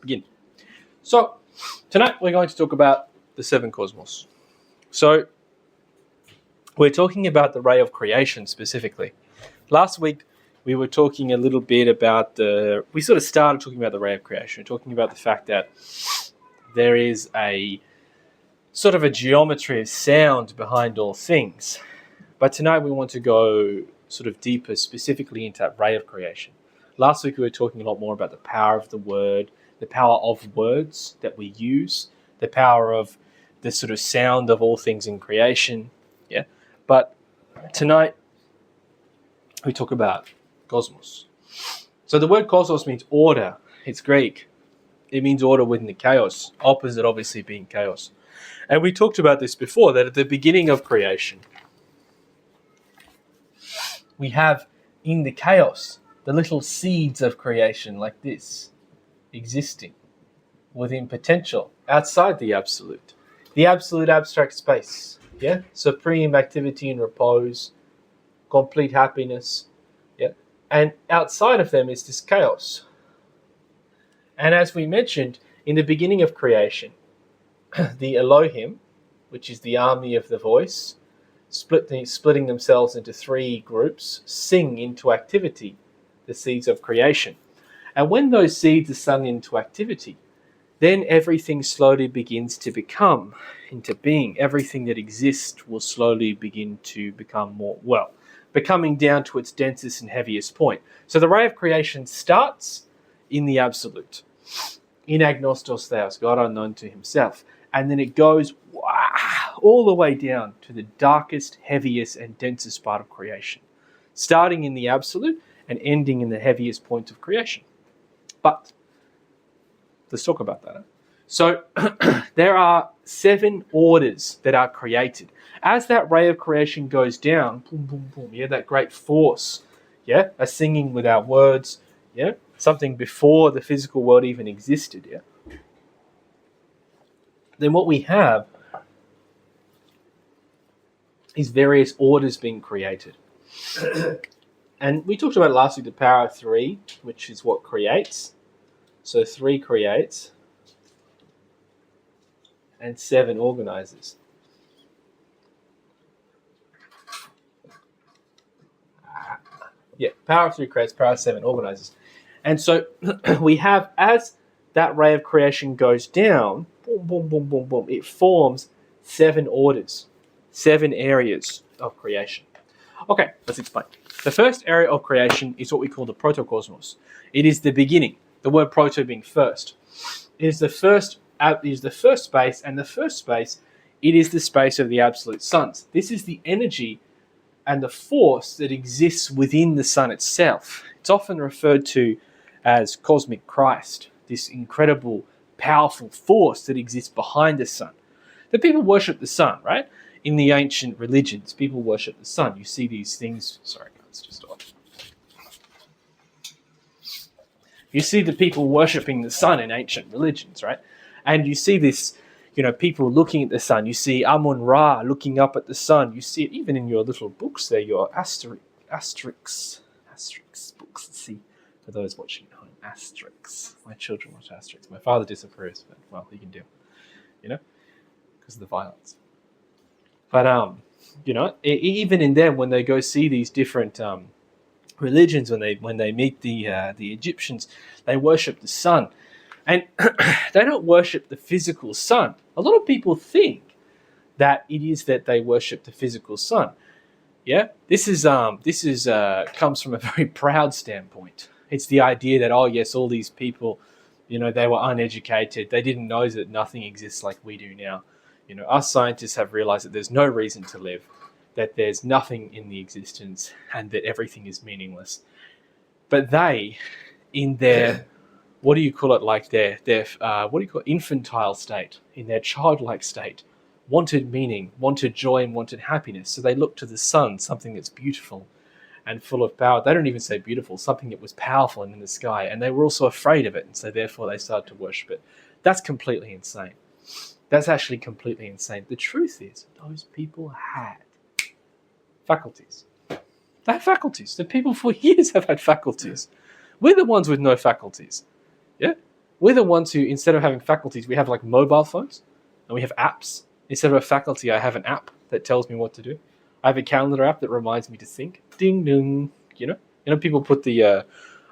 begin. So, tonight we're going to talk about the seven cosmos. So, we're talking about the ray of creation specifically. Last week, we were talking a little bit about we sort of started talking about the ray of creation, talking about the fact that there is a sort of a geometry of sound behind all things. But tonight we want to go sort of deeper specifically into that ray of creation. Last week we were talking a lot more about the power of the word, the power of words that we use, the power of the sort of sound of all things in creation. Yeah. But tonight we talk about cosmos. So the word cosmos means order. It's Greek. It means order within the chaos. Opposite obviously being chaos. And we talked about this before, that at the beginning of creation, we have in the chaos the little seeds of creation like this, existing within potential, outside the absolute abstract space, yeah, supreme activity and repose, complete happiness, yeah, and outside of them is this chaos. And as we mentioned, in the beginning of creation, the Elohim, which is the army of the voice, splitting themselves into three groups, sing into activity the seeds of creation. And when those seeds are sung into activity, then everything slowly begins to become into being. Everything that exists will slowly begin to become more, becoming down to its densest and heaviest point. So the ray of creation starts in the absolute, in agnostos theos, God unknown to himself. And then it goes all the way down to the darkest, heaviest, and densest part of creation, starting in the absolute and ending in the heaviest point of creation. But let's talk about that. So there are 7 orders that are created. As that ray of creation goes down, boom, boom, boom, yeah, that great force, yeah, a singing without words, yeah, something before the physical world even existed, yeah. Then what we have is various orders being created. And we talked about last week the power of 3, which is what creates. So 3 creates, and 7 organizes. Yeah, power of 3 creates, power of 7 organizes. And so we have, as that ray of creation goes down, boom, boom, boom, boom, boom, it forms 7 orders, 7 areas of creation. Okay, let's explain. The first area of creation is what we call the protocosmos. It is the beginning, the word proto being first. It is the first space, and the first space, it is the space of the absolute suns. This is the energy and the force that exists within the sun itself. It's often referred to as cosmic Christ, this incredible, powerful force that exists behind the sun. The people worship the sun, right? In the ancient religions, people worship the sun. You see these things. Sorry, guys, just stop. You see the people worshipping the sun in ancient religions, right? And you see this, people looking at the sun. You see Amun-Ra looking up at the sun. You see it even in your little books there, your Asterix books. Let's see, for those watching at home, Asterix. My children watch Asterix. My father disapproves, but, well, he can do, because of the violence. But, even in them, when they go see these different religions, when they meet the Egyptians, they worship the sun. And they don't worship the physical sun. A lot of people think that it is that they worship the physical sun. Yeah? This comes from a very proud standpoint. It's the idea that, oh yes, all these people, they were uneducated. They didn't know that nothing exists like we do now. Us scientists have realized that there's no reason to live, that there's nothing in the existence, and that everything is meaningless. But they, in their, infantile state, in their childlike state, wanted meaning, wanted joy, and wanted happiness. So they looked to the sun, something that's beautiful and full of power. They don't even say beautiful, something that was powerful and in the sky. And they were also afraid of it, and so therefore they started to worship it. That's completely insane. That's actually completely insane. The truth is, those people had faculties. They had faculties. The people for years have had faculties. We're the ones with no faculties. Yeah? We're the ones who, instead of having faculties, we have like mobile phones and we have apps. Instead of a faculty, I have an app that tells me what to do. I have a calendar app that reminds me to think. Ding ding. People put the.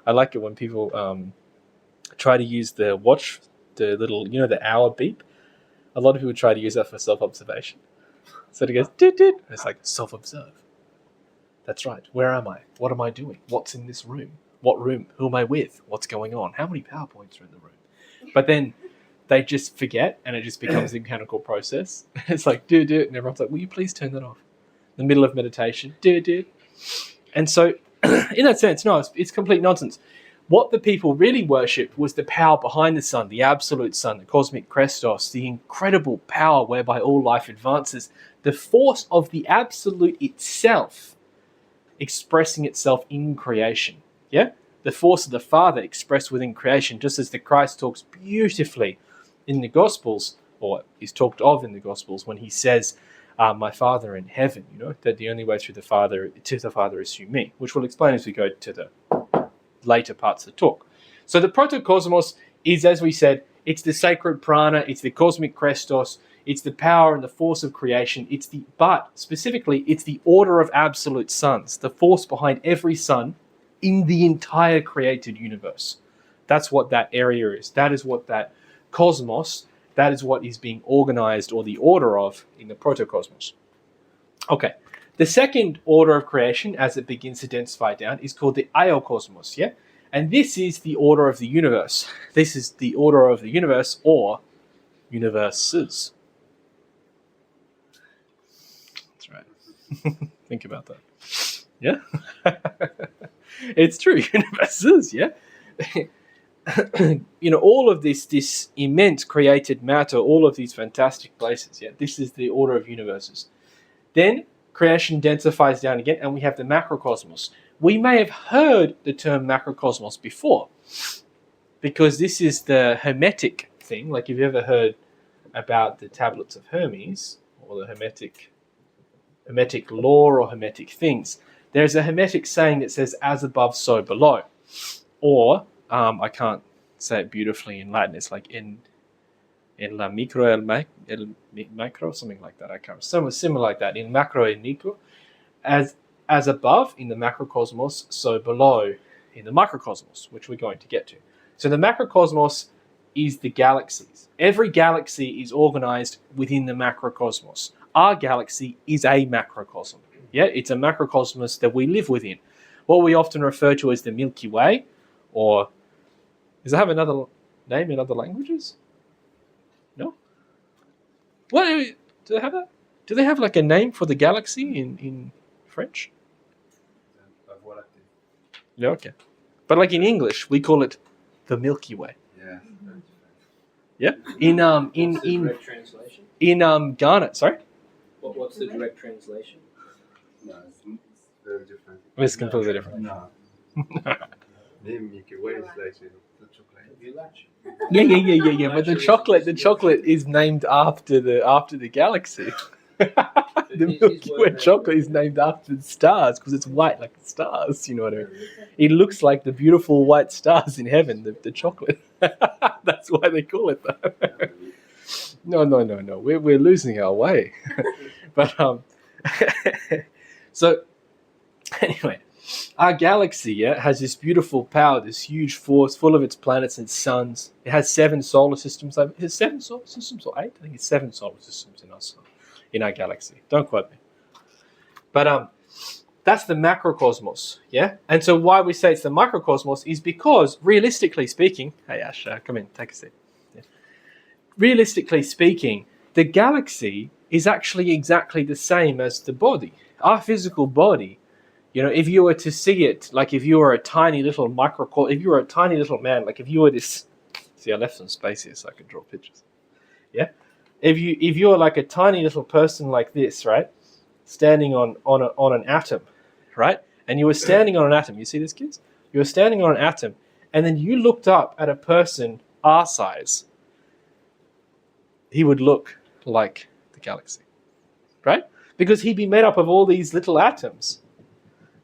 I like it when people try to use the watch, the little, the hour beep. A lot of people try to use that for self-observation. So it goes, doot, doot. It's like, self-observe. That's right. Where am I? What am I doing? What's in this room? What room? Who am I with? What's going on? How many PowerPoints are in the room? But then they just forget, and it just becomes a mechanical process. It's like, do, and everyone's like, will you please turn that off? In the middle of meditation, do. And so, in that sense, no, it's complete nonsense. What the people really worshipped was the power behind the sun, the absolute sun, the cosmic Christos, the incredible power whereby all life advances, the force of the absolute itself expressing itself in creation. Yeah? The force of the Father expressed within creation, just as the Christ talks beautifully in the Gospels, or is talked of in the Gospels, when he says, my Father in heaven, that the only way to the Father is through me, which we'll explain as we go to the later parts of the talk. So the protocosmos is, as we said, it's the sacred prana, it's the cosmic Christos, it's the power and the force of creation, but specifically, it's the order of absolute suns, the force behind every sun in the entire created universe. That's what that area is. That is what that cosmos, that is what is being organized, or the order of, in the protocosmos. Okay. The second order of creation, as it begins to densify down, is called the Iocosmos, yeah? And this is the order of the universe. This is the order of the universe, or universes. That's right. Think about that. Yeah? It's true, universes, yeah? All of this immense created matter, all of these fantastic places, yeah? This is the order of universes. Then creation densifies down again, and we have the macrocosmos. We may have heard the term macrocosmos before, because this is the Hermetic thing. Like, if you ever heard about the tablets of Hermes, or the Hermetic lore or Hermetic things, there's a Hermetic saying that says, as above, so below. Or, I can't say it beautifully in Latin, it's like in la micro el micro, something like that. I can't. Something similar like that. In macro el micro, as above in the macrocosmos, so below in the microcosmos, which we're going to get to. So the macrocosmos is the galaxies. Every galaxy is organized within the macrocosmos. Our galaxy is a macrocosm. Yeah, it's a macrocosmos that we live within. What we often refer to as the Milky Way, or does it have another name in other languages? No? What do they have that? Do they have like a name for the galaxy in French? Yeah, okay. But like in English, we call it the Milky Way. Yeah. Yeah. Direct translation? In Ghana, sorry? What's the direct translation? No, it's very different. It's completely different. No. The Milky Way is like the chocolate. Yeah. But the chocolate is named after the galaxy. The Milky Way chocolate is named after the stars because it's white like the stars. You know what I mean? It looks like the beautiful white stars in heaven. The chocolate. That's why they call it that. No. We're losing our way. But so anyway. Our galaxy has this beautiful power, this huge force full of its planets and suns. It has 7 solar systems. Is it 7 solar systems or 8? I think it's 7 solar systems in our galaxy. Don't quote me. But that's the macrocosmos, yeah? And so why we say it's the microcosmos is because, realistically speaking... Hey, Ash, come in, take a seat. Yeah. Realistically speaking, the galaxy is actually exactly the same as the body. Our physical body... if you were to see it, like if you were a tiny little if you were a tiny little man, like if you were this, see, I left some space here so I could draw pictures. Yeah, if you were like a tiny little person like this, right, standing on an atom, right, and you were standing on an atom. You see this, kids? You were standing on an atom, and then you looked up at a person our size. He would look like the galaxy, right? Because he'd be made up of all these little atoms.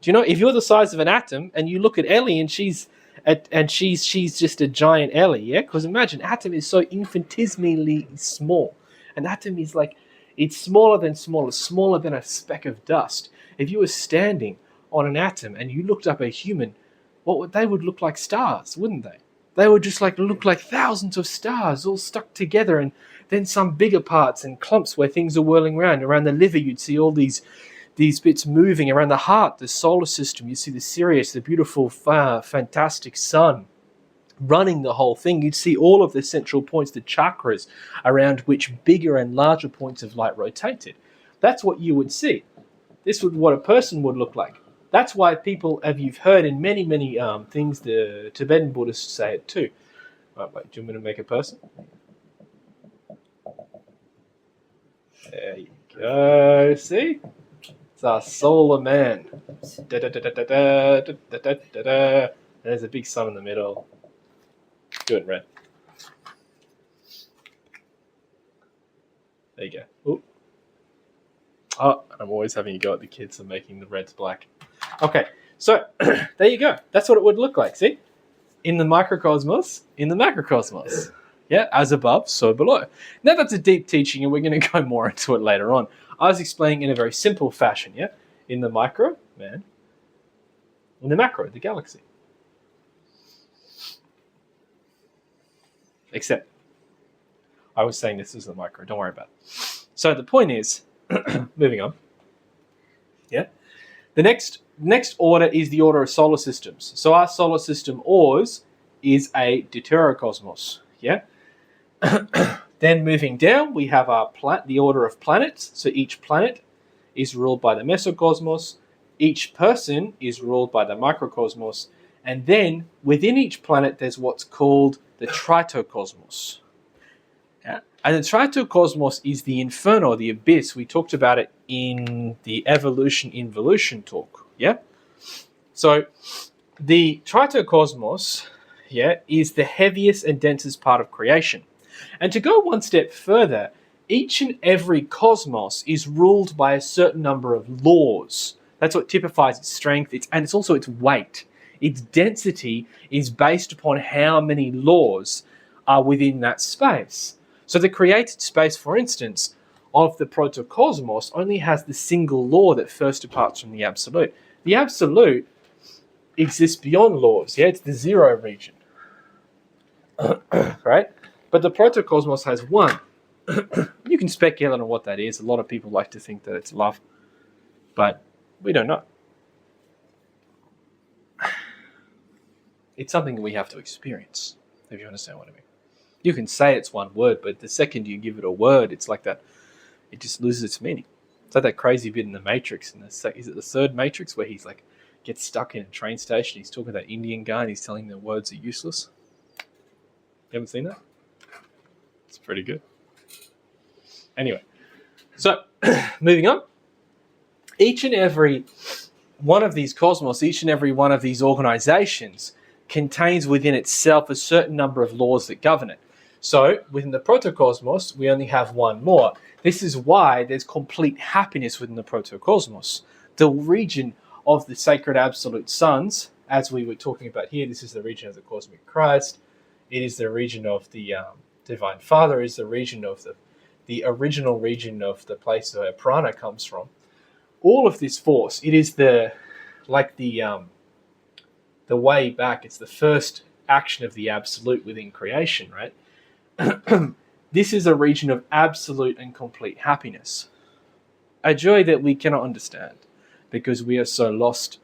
Do you know, if you're the size of an atom and you look at Ellie and she's and she's just a giant Ellie, yeah? Because imagine, atom is so infinitesimally small. An atom is like, it's smaller than a speck of dust. If you were standing on an atom and you looked up a human, they would look like stars, wouldn't they? They would just like look like thousands of stars all stuck together, and then some bigger parts and clumps where things are whirling around. Around the liver, you'd see all these bits moving. Around the heart, the solar system, you see the Sirius, the beautiful, fantastic sun running the whole thing. You'd see all of the central points, the chakras, around which bigger and larger points of light rotated. That's what you would see. This would what a person would look like. That's why people, as you've heard in many things, the Tibetan Buddhists say it too. Right, wait, do you want me to make a person? There you go. See? It's our solar man. There's a big sun in the middle. Do it in red. There you go. Ooh. Oh, I'm always having a go at the kids for making the reds black. Okay, so there you go. That's what it would look like. See? In the microcosmos, in the macrocosmos. Yeah, as above, so below. Now that's a deep teaching, and we're going to go more into it later on. I was explaining in a very simple fashion, yeah? In the micro, man. In the macro, the galaxy. Except, I was saying this is the micro. Don't worry about it. So the point is, moving on. Yeah? The next order is the order of solar systems. So our solar system Ours is a deuterocosmos. Yeah? Then moving down, we have our the order of planets. So each planet is ruled by the mesocosmos. Each person is ruled by the microcosmos. And then within each planet, there's what's called the tritocosmos. Yeah? And the tritocosmos is the inferno, the abyss. We talked about it in the evolution-involution talk. Yeah? So the tritocosmos, yeah, is the heaviest and densest part of creation. And to go one step further, each and every cosmos is ruled by a certain number of laws. That's what typifies its strength, and it's also its weight. Its density is based upon how many laws are within that space. So the created space, for instance, of the protocosmos only has the single law that first departs from the absolute. The absolute exists beyond laws. Yeah, it's the zero region. Right? But the protocosmos has one. You can speculate on what that is. A lot of people like to think that it's love. But we don't know. It's something we have to experience, if you understand what I mean. You can say it's one word, but the second you give it a word, it's like that. It just loses its meaning. It's like that crazy bit in the Matrix. Is it the third Matrix where he's like gets stuck in a train station? He's talking to that Indian guy and he's telling him the words are useless. You haven't seen that? It's pretty good. Anyway, so moving on. Each and every one of these cosmos, each and every one of these organizations contains within itself a certain number of laws that govern it. So within the protocosmos, we only have one more. This is why there's complete happiness within the protocosmos. The region of the sacred absolute sons, as we were talking about here, this is the region of the cosmic Christ. It is the region of the Divine Father. It is the region of the original region of the place where prana comes from. All of this force, it is the way back. It's the first action of the absolute within creation, right? This is a region of absolute and complete happiness. A joy that we cannot understand because we are so lost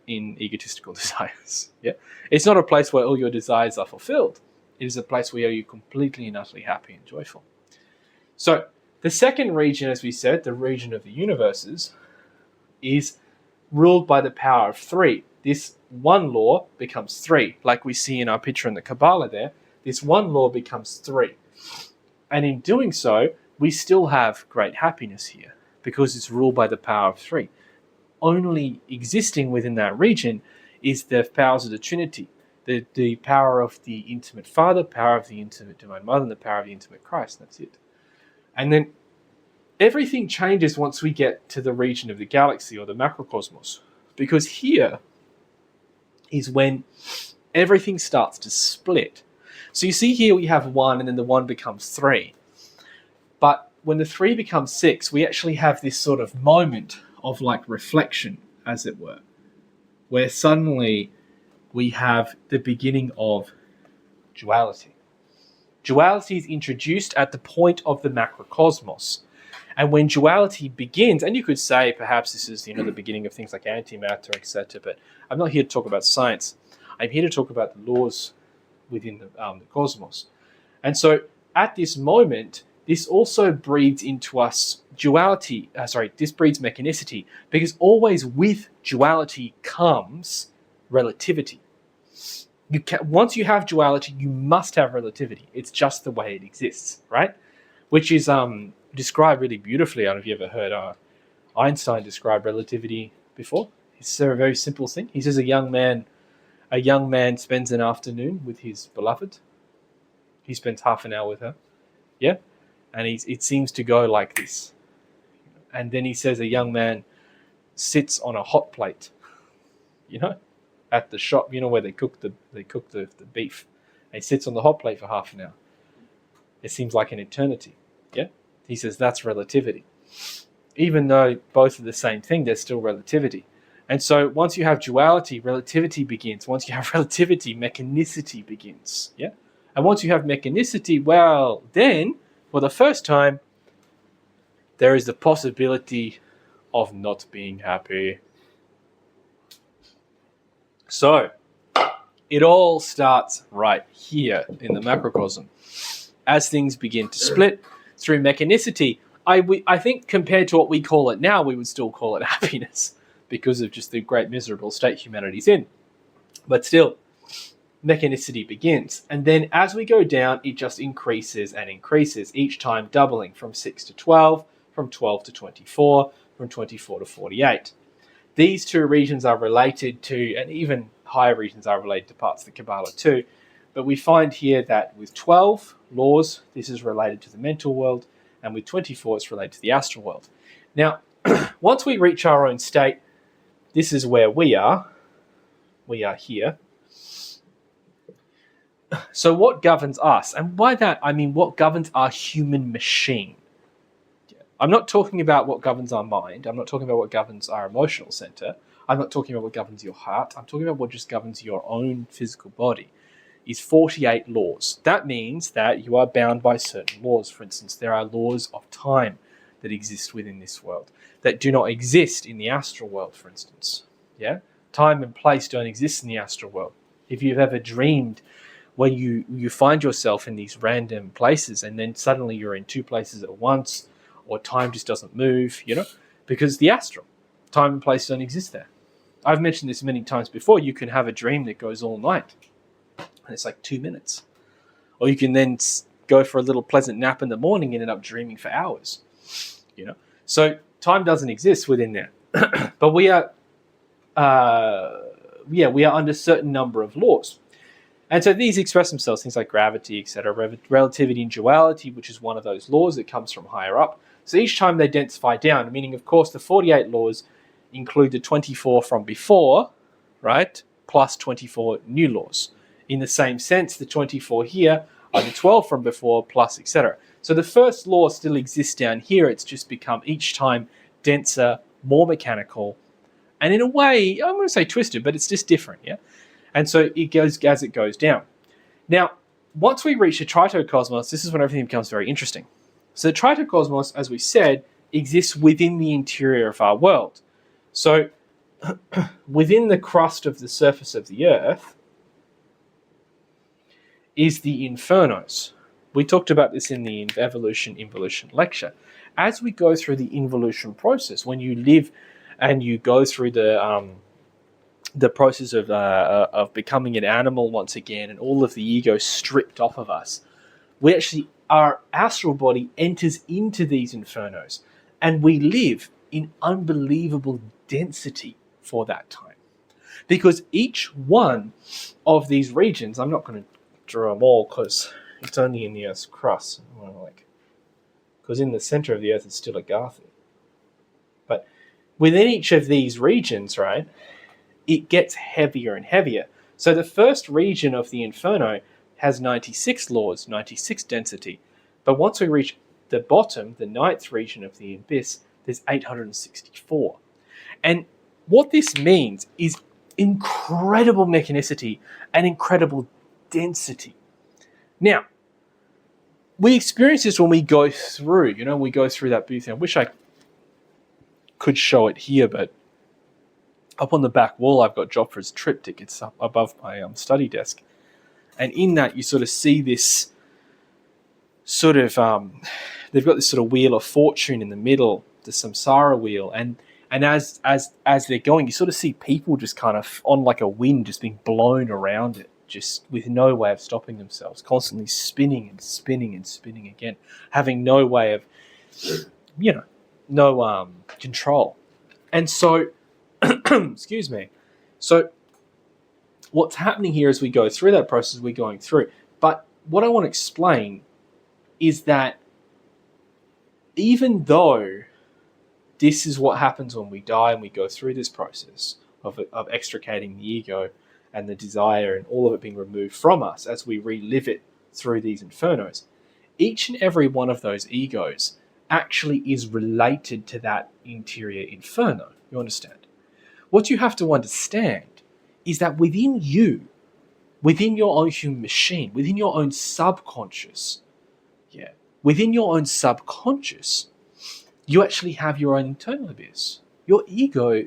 in egotistical desires. Yeah, it's not a place where all your desires are fulfilled. It is a place where you're completely and utterly happy and joyful. So the second region, as we said, the region of the universes, is ruled by the power of three. This one law becomes three, like we see in our picture in the Kabbalah there. This one law becomes three. And in doing so, we still have great happiness here because it's ruled by the power of three. Only existing within that region is the powers of the Trinity, the power of the intimate Father, power of the intimate Divine Mother, and the power of the intimate Christ. That's it. And then everything changes once we get to the region of the galaxy or the macrocosmos, because here is when everything starts to split. So you see here we have 1 and then the 1 becomes 3. But when the 3 becomes 6, we actually have this sort of moment of like reflection, as it were, where suddenly we have the beginning of duality. Duality is introduced at the point of the macrocosmos. And when duality begins, and you could say perhaps this is the beginning of things like antimatter, etc., but I'm not here to talk about science. I'm here to talk about the laws within the cosmos. And so at this moment, this also breeds into us duality. This breeds mechanicity, because always with duality comes relativity. Once you have duality, you must have relativity. It's just the way it exists, right? Which is described really beautifully. I don't know if you ever heard Einstein describe relativity before. It's a very simple thing. He says a young man spends an afternoon with his beloved. He spends half an hour with her, yeah, and it seems to go like this. And then he says a young man sits on a hot plate, at the shop, where they cook the beef. And he sits on the hot plate for half an hour. It seems like an eternity. Yeah, he says that's relativity. Even though both are the same thing, there's still relativity. And so once you have duality, relativity begins. Once you have relativity, mechanicity begins. Yeah, and once you have mechanicity, well, then for the first time, there is the possibility of not being happy. So, it all starts right here in the macrocosm. As things begin to split through mechanicity, I think compared to what we call it now, we would still call it happiness because of just the great miserable state humanity's in. But still, mechanicity begins. And then as we go down, it just increases and increases, each time doubling from 6 to 12, from 12 to 24, from 24 to 48. These two regions are related to, and even higher regions are related to parts of the Kabbalah too. But we find here that with 12 laws, this is related to the mental world, and with 24, it's related to the astral world. Now, once we reach our own state, this is where we are. We are here. So what governs us? And by that, I mean what governs our human machine. I'm not talking about what governs our mind. I'm not talking about what governs our emotional center. I'm not talking about what governs your heart. I'm talking about what just governs your own physical body. Is 48 laws. That means that you are bound by certain laws. For instance, there are laws of time that exist within this world that do not exist in the astral world, for instance. Yeah? Time and place don't exist in the astral world. If you've ever dreamed where you find yourself in these random places and then suddenly you're in two places at once, or time just doesn't move, because the astral, time and place don't exist there. I've mentioned this many times before. You can have a dream that goes all night, and it's like 2 minutes. Or you can then go for a little pleasant nap in the morning and end up dreaming for hours, So time doesn't exist within there. But we are under a certain number of laws. And so these express themselves, things like gravity, etc., relativity and duality, which is one of those laws that comes from higher up. So each time they densify down, meaning, of course, the 48 laws include the 24 from before, right, plus 24 new laws. In the same sense, the 24 here are the 12 from before, plus, etc. So the first law still exists down here. It's just become each time denser, more mechanical, and in a way, I'm going to say twisted, but it's just different, yeah? And so it goes as it goes down. Now, once we reach the tritocosmos, this is when everything becomes very interesting. So the tritocosmos, as we said, exists within the interior of our world. So within the crust of the surface of the Earth is the infernos. We talked about this in the evolution-involution lecture. As we go through the involution process, when you live and you go through the process of becoming an animal once again, and all of the ego stripped off of us, our astral body enters into these infernos, and we live in unbelievable density for that time. Because each one of these regions, I'm not going to draw them all because it's only in the Earth's crust, because in the center of the Earth it's still a Garthy. But within each of these regions, right, it gets heavier and heavier. So the first region of the Inferno has 96 laws, 96 density. But once we reach the bottom, the ninth region of the Abyss, there's 864. And what this means is incredible mechanicity and incredible density. Now, we experience this when we go through, we go through that booth. I wish I could show it here, but up on the back wall, I've got Joffre's triptych. It's up above my study desk. And in that, you sort of see this sort of, they've got this sort of wheel of fortune in the middle, the samsara wheel. And as they're going, you sort of see people just kind of on like a wind, just being blown around it, just with no way of stopping themselves, constantly spinning and spinning and spinning again, having no way of, no control. And so, excuse me. So what's happening here as we go through that process, we're going through. But what I want to explain is that even though this is what happens when we die and we go through this process of extricating the ego and the desire and all of it being removed from us as we relive it through these infernos, each and every one of those egos actually is related to that interior inferno. You understand? What you have to understand is that within you, within your own human machine, within your own subconscious, within your own subconscious, you actually have your own internal abyss. Your ego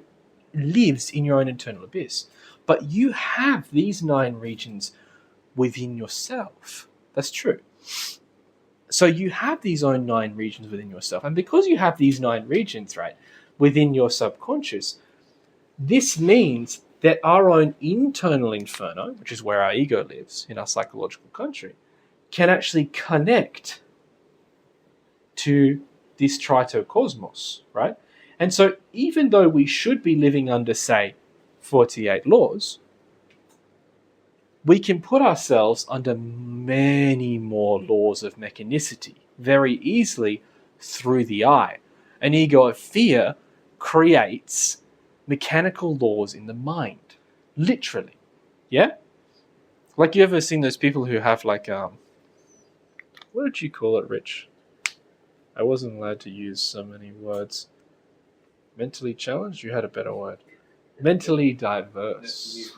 lives in your own internal abyss. But you have these 9 regions within yourself. That's true. So you have these own 9 regions within yourself. And because you have these 9 regions, right, within your subconscious, this means that our own internal inferno, which is where our ego lives in our psychological country, can actually connect to this tritocosmos, right? And so even though we should be living under, say, 48 laws, we can put ourselves under many more laws of mechanicity very easily through the eye. An ego of fear creates mechanical laws in the mind, literally. Yeah? Like, you ever seen those people who have like, what did you call it, Rich? I wasn't allowed to use so many words. Mentally challenged? You had a better word. Mentally diverse.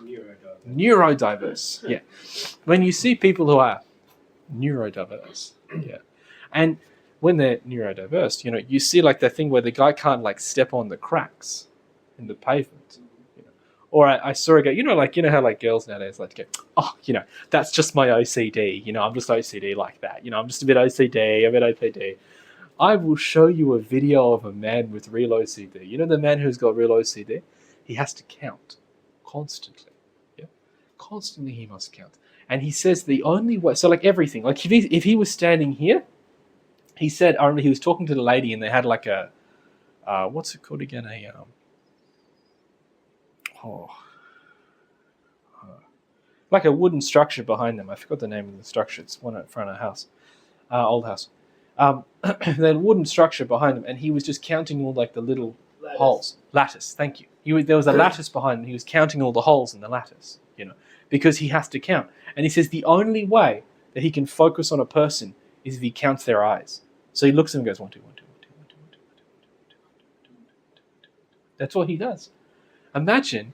Neurodiverse. Yeah. When you see people who are neurodiverse, yeah. And when they're neurodiverse, you see like that thing where the guy can't like step on the cracks in the pavement. Or I saw a guy, how like girls nowadays like to go, that's just my OCD. I'm just OCD like that. I'm just a bit OCD. I will show you a video of a man with real OCD. The man who's got real OCD? He has to count constantly. Yeah, constantly he must count. And he says the only way, so like everything, like if he was standing here, he said, I remember he was talking to the lady and they had like a, what's it called again? Like a wooden structure behind them. I forgot the name of the structure. It's one in front of a house, old house. They had a wooden structure behind them, and he was just counting all like the little holes. Lattice, thank you. There was a lattice behind him. He was counting all the holes in the lattice, because he has to count. And he says the only way that he can focus on a person is if he counts their eyes. So he looks at them and goes, 1, 2, 1, 2, 1, 2, 1, 2, 1, 2, 1, 2, 1, 2, 1, 2. That's all he does. Imagine,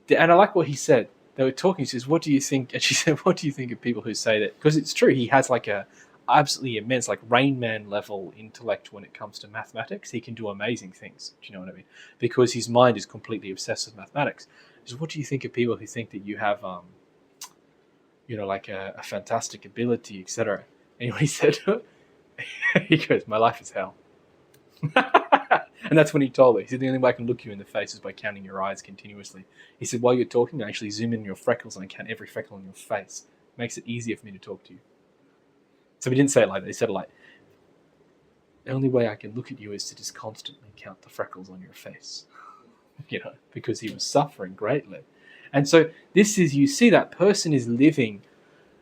and I like what he said. They were talking. He says, "What do you think?" And she said, "What do you think of people who say that?" Because it's true. He has like a absolutely immense, like Rain Man level intellect when it comes to mathematics. He can do amazing things. Do you know what I mean? Because his mind is completely obsessed with mathematics. He says, "What do you think of people who think that you have, like a fantastic ability, etc.?" And he said, he goes, "My life is hell." And that's when he told her. He said, "The only way I can look you in the face is by counting your eyes continuously." He said, "While you're talking, I actually zoom in your freckles and I count every freckle on your face. It makes it easier for me to talk to you." So he didn't say it like that. He said it like, "The only way I can look at you is to just constantly count the freckles on your face." Because he was suffering greatly. And so this is, you see that person is living,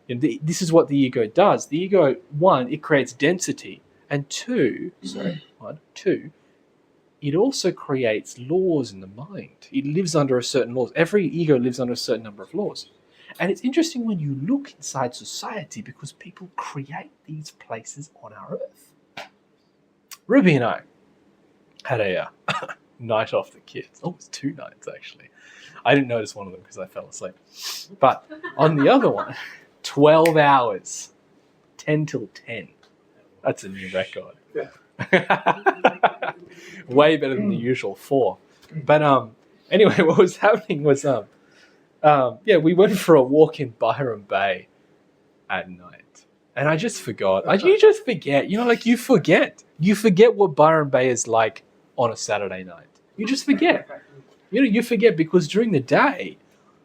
this is what the ego does. The ego, 1, it creates density. And 2, it also creates laws in the mind. It lives under a certain laws. Every ego lives under a certain number of laws. And it's interesting when you look inside society because people create these places on our earth. Ruby and I had a night off the kids. Oh, it was 2 nights actually. I didn't notice one of them because I fell asleep. But on the other one, 12 hours, 10 till 10. That's a new record. Way better than the usual 4. But anyway, what was happening was we went for a walk in Byron Bay at night. And I just forgot. You just forget. You forget. You forget what Byron Bay is like on a Saturday night. You just forget. You forget because during the day,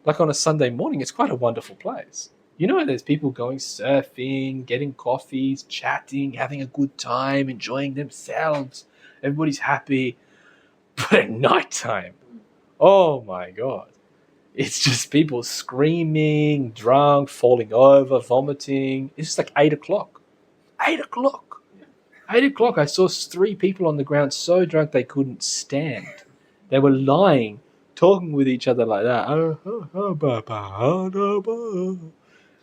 like on a Sunday morning, it's quite a wonderful place. There's people going surfing, getting coffees, chatting, having a good time, enjoying themselves. Everybody's happy. But at nighttime, oh my God. It's just people screaming, drunk, falling over, vomiting. It's just like 8 o'clock. 8 o'clock. 8 o'clock, I saw 3 people on the ground so drunk they couldn't stand. They were lying, talking with each other like that. And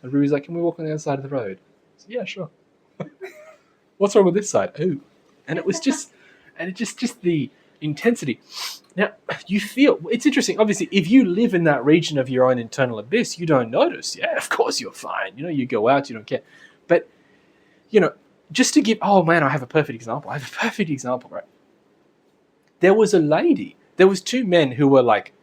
Ruby's like, can we walk on the other side of the road? I said, yeah, sure. What's wrong with this side? Ooh. And it was just the intensity. Now, you feel, it's interesting, obviously, if you live in that region of your own internal abyss, you don't notice. Yeah, of course you're fine. You go out, you don't care. But, just to give, oh man, I have a perfect example. Right? There was a lady, there was 2 men who were like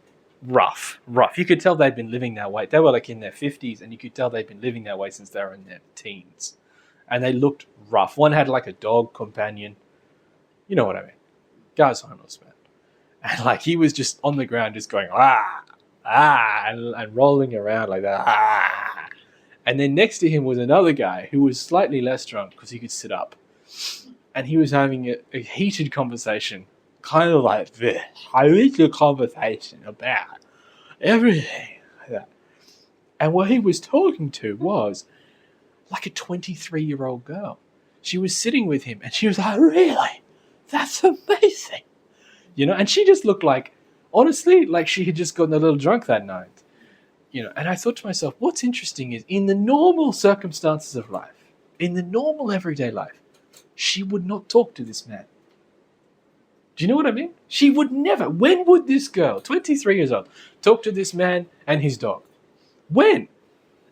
rough. You could tell they'd been living that way. They were like in their 50s and you could tell they'd been living that way since they were in their teens. And they looked rough. One had like a dog companion. You know what I mean? Guy's homeless, man. And like he was just on the ground just going, and rolling around like that. And then next to him was another guy who was slightly less drunk because he could sit up. And he was having a heated conversation, kind of like this. I reached a conversation about everything like that. And what he was talking to was like a 23-year-old girl. She was sitting with him and she was like, really? That's amazing. And she just looked like, honestly, like she had just gotten a little drunk that night. And I thought to myself, what's interesting is in the normal circumstances of life, in the normal everyday life, she would not talk to this man. Do you know what I mean? She would never. When would this girl, 23 years old, talk to this man and his dog? When?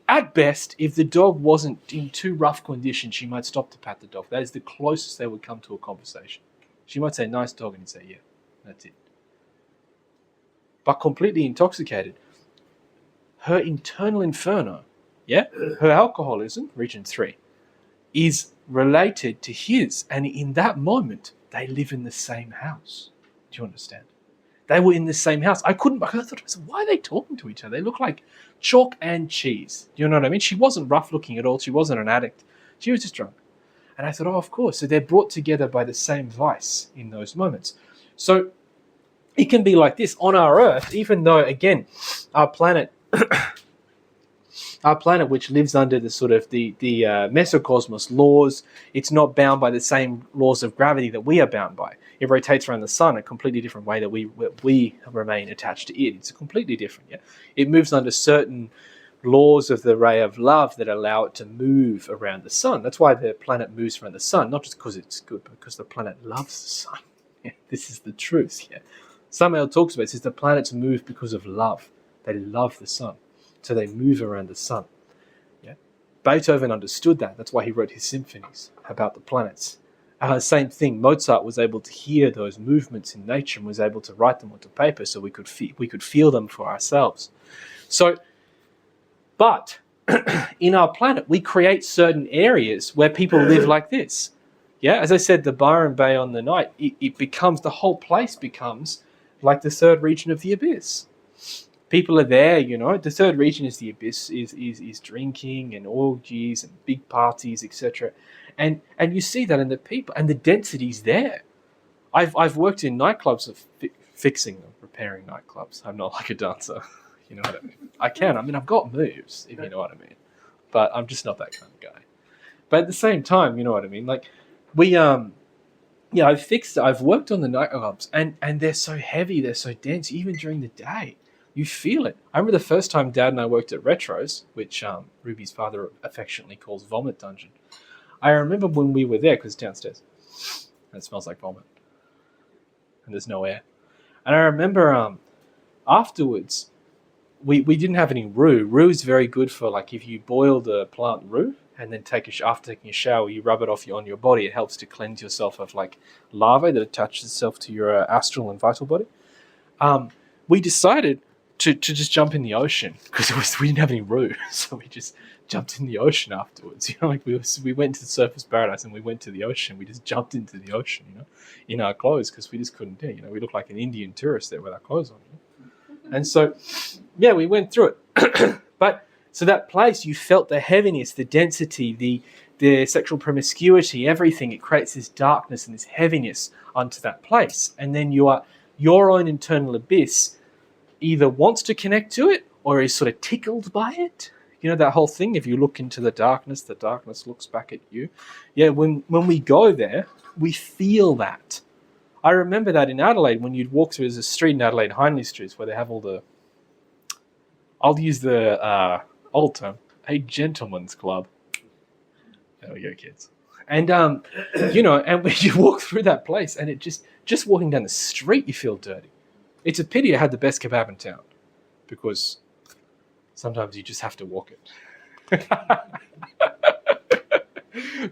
At best, if the dog wasn't in too rough condition, she might stop to pat the dog. That is the closest they would come to a conversation. She might say, nice dog, and he'd say, yeah, that's it. But completely intoxicated, her internal inferno, her alcoholism, region 3, is related to his. And in that moment, they live in the same house. Do you understand? They were in the same house. I thought to myself, why are they talking to each other? They look like chalk and cheese. Do you know what I mean? She wasn't rough looking at all. She wasn't an addict. She was just drunk. And I thought, oh, of course. So they're brought together by the same vice in those moments. So it can be like this on our Earth, even though, again, our planet, which lives under the sort of the mesocosmos laws, it's not bound by the same laws of gravity that we are bound by. It rotates around the sun a completely different way that we remain attached to it. It's completely different. Yeah, it moves under certain laws of the ray of love that allow it to move around the sun. That's why the planet moves around the sun, not just because it's good, but because the planet loves the sun. Yeah, this is the truth. Yeah, Samael talks about it. Says the planets move because of love. They love the sun. So they move around the sun. Yeah, Beethoven understood that. That's why he wrote his symphonies about the planets. Same thing. Mozart was able to hear those movements in nature and was able to write them onto paper, so we could feel them for ourselves. So, but in our planet, we create certain areas where people live like this. Yeah, as I said, the Byron Bay on the night, it becomes, the whole place becomes like the 3rd region of the abyss. People are there, the 3rd region is the abyss, is drinking and orgies and big parties, etc. And you see that in the people, and the density's there. I've worked in nightclubs of fixing them, repairing nightclubs. I'm not like a dancer, you know what I mean? I've got moves, if you know what I mean. But I'm just not that kind of guy. But at the same time, you know what I mean? Like, we yeah, I've worked on the night lamps, and they're so heavy, they're so dense, even during the day. You feel it. I remember the first time Dad and I worked at Retros, which Ruby's father affectionately calls Vomit Dungeon. I remember when we were there, because it's downstairs, and it smells like vomit, and there's no air. And I remember afterwards, we didn't have any roux. Roux is very good for, like, if you boil the plant roux and then after taking a shower, you rub it off on your body. It helps to cleanse yourself of, like, larvae that attaches itself to your astral and vital body. We decided to just jump in the ocean because we didn't have any roux, so we just jumped in the ocean afterwards. You know, like we went to the surface paradise and we went to the ocean. We just jumped into the ocean, you know, in our clothes because we just couldn't do it. You know, we looked like an Indian tourist there with our clothes on. You know? And so, yeah, we went through it. But so that place, you felt the heaviness, the density, the sexual promiscuity, everything. It creates this darkness and this heaviness onto that place, and then your own internal abyss either wants to connect to it or is sort of tickled by it. You know, that whole thing, if you look into the darkness looks back at you. Yeah, when we go there, we feel that. I remember that in Adelaide, when you'd walk through, there's a street in Adelaide, Hindley Street, where they have all the, I'll use the old term, a gentleman's club. There we go, kids. And, you know, and when you walk through that place, and it just walking down the street, you feel dirty. It's a pity I had the best kebab in town, because sometimes you just have to walk it.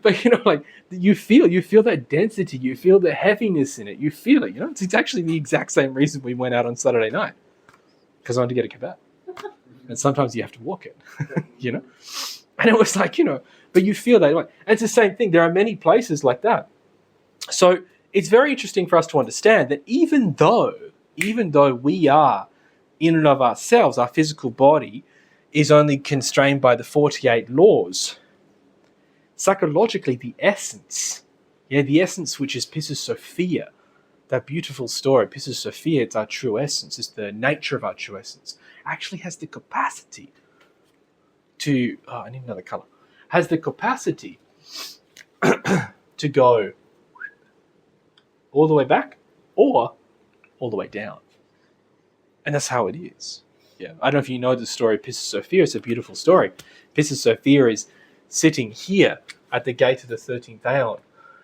But, you know, like, you feel that density, you feel the heaviness in it, you feel it, you know. It's actually the exact same reason we went out on Saturday night, because I wanted to get a kebab. And sometimes you have to walk it, you know. And it was like, you know, but you feel that. And it's the same thing. There are many places like that. So it's very interesting for us to understand that even though we are, in and of ourselves, our physical body is only constrained by the 48 laws, psychologically, the essence which is Piscis Sophia, that beautiful story, Piscis Sophia, it's our true essence, it's the nature of our true essence, actually has the capacity to, I need another color, has the capacity to go all the way back or all the way down. And that's how it is. Yeah, I don't know if you know the story of Piscis Sophia. It's a beautiful story. Piscis Sophia is sitting here at the gate of the 13th Aeon.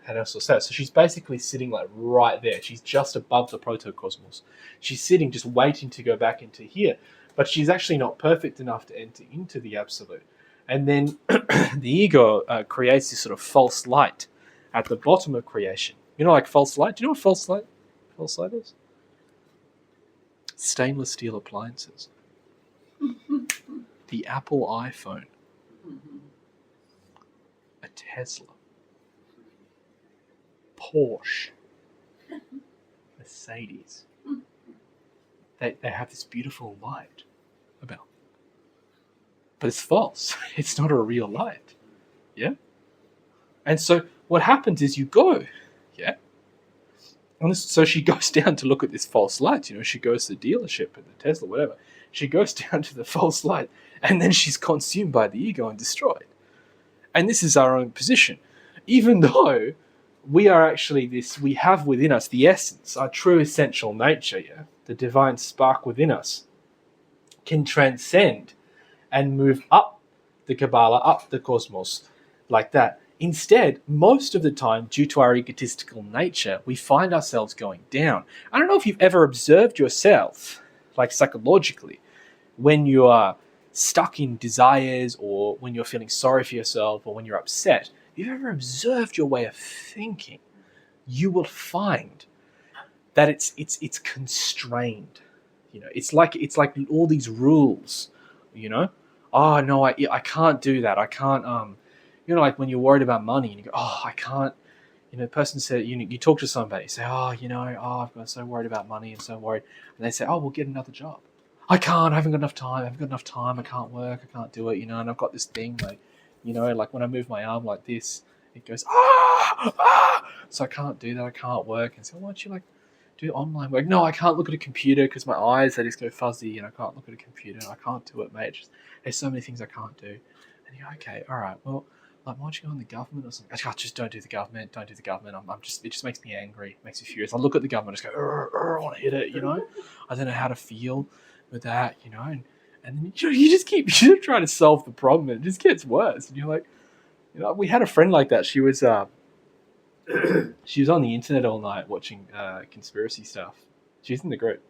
And also so she's basically sitting like right there. She's just above the protocosmos. She's sitting just waiting to go back into here. But she's actually not perfect enough to enter into the absolute. And then the ego creates this sort of false light at the bottom of creation. You know, like false light? Do you know what false light is? Stainless steel appliances. The Apple iPhone. A Tesla. Porsche. Mercedes. They have this beautiful light about them. But it's false. It's not a real light. Yeah? And so what happens is you go, yeah? And so she goes down to look at this false light. You know, she goes to the dealership at the Tesla, whatever. She goes down to the false light, and then she's consumed by the ego and destroyed. And this is our own position. Even though we are actually this, we have within us the essence, our true essential nature, yeah? The divine spark within us can transcend and move up the Kabbalah, up the cosmos, like that. Instead, most of the time, due to our egotistical nature, we find ourselves going down. I don't know if you've ever observed yourself, like psychologically, when you are stuck in desires or when you're feeling sorry for yourself or when you're upset. If you've ever observed your way of thinking, you will find that it's constrained. You know, it's like all these rules, you know. Oh no, I can't do that. I can't you know, like when you're worried about money and you go, oh, I can't, you know, the person said, you talk to somebody, say, oh, you know, I've got so worried about money and so worried. And they say, oh, we'll get another job. I haven't got enough time. I can't work. I can't do it, you know, and I've got this thing, like, you know, like when I move my arm like this, it goes, so I can't do that. I can't work. And so why don't you like do online work? No, I can't look at a computer because my eyes, they just go fuzzy and I can't look at a computer. I can't do it, mate. There's so many things I can't do. And you go, okay, all right, well, like, why don't you go in the government or something? I just don't do the government. Don't do the government. It just makes me angry, makes me furious. I look at the government, I just go, I want to hit it, I don't know how to feel with that, and then you just keep trying to solve the problem, and it just gets worse. And you're like, we had a friend like that. She was she was on the internet all night watching conspiracy stuff. She's in the group.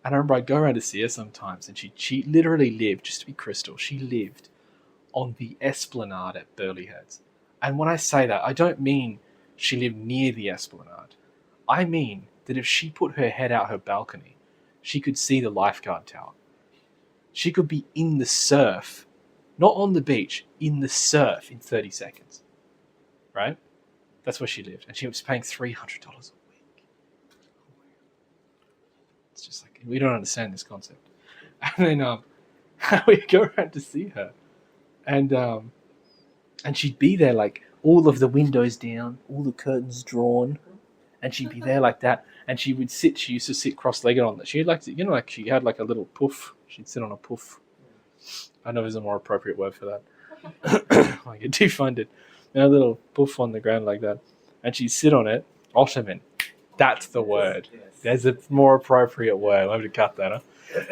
And I remember I'd go around to see her sometimes, and she literally lived, just to be crystal, she lived on the esplanade at Burley Heads. And when I say that, I don't mean she lived near the esplanade. I mean that if she put her head out her balcony, she could see the lifeguard tower. She could be in the surf, not on the beach, in the surf in 30 seconds. Right? That's where she lived. And she was paying $300 a week. It's just like, we don't understand this concept. And then we go around to see her. And she'd be there, like, all of the windows down, all the curtains drawn, and she'd be there like that. And she used to sit cross-legged on that. She had like she had like a little puff. She'd sit on a puff. I know there's a more appropriate word for that. I get defunded. A little puff on the ground like that. And she'd sit on it. Ottoman. That's the word. There's a more appropriate word. I'm going to cut that, huh?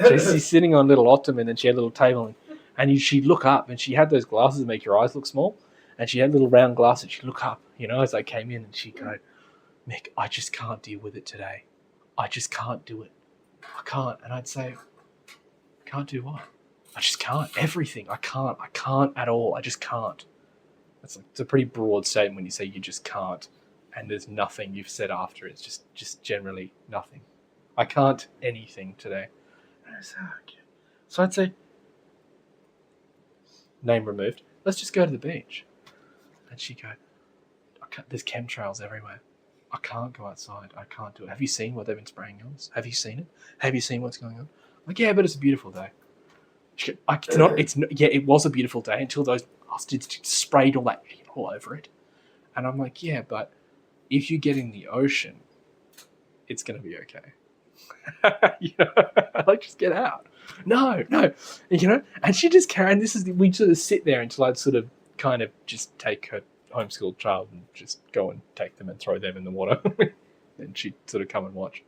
She's sitting on a little ottoman, and she had a little table, and she'd look up, and she had those glasses that make your eyes look small, and she had little round glasses. She'd look up, as I came in, and she'd go, Mick, I just can't deal with it today. I just can't do it. I can't. And I'd say, can't do what? I just can't. Everything. I can't at all. I just can't. It's a pretty broad statement when you say you just can't, and there's nothing you've said after. It's just generally nothing. I can't anything today. And I say, okay. So I'd say, name removed. Let's just go to the beach. And she'd go, there's chemtrails everywhere. I can't go outside. I can't do it. Have you seen what they've been spraying on us? Have you seen it? Have you seen what's going on? I'm like, yeah, but it's a beautiful day. She goes, it was a beautiful day until those bastards sprayed all that all over it. And I'm like, yeah, but if you get in the ocean, it's going to be okay. Like, just get out. No. And she just carried, we sort of sit there until I'd sort of kind of just take her homeschooled child and just go and take them and throw them in the water. And she'd sort of come and watch.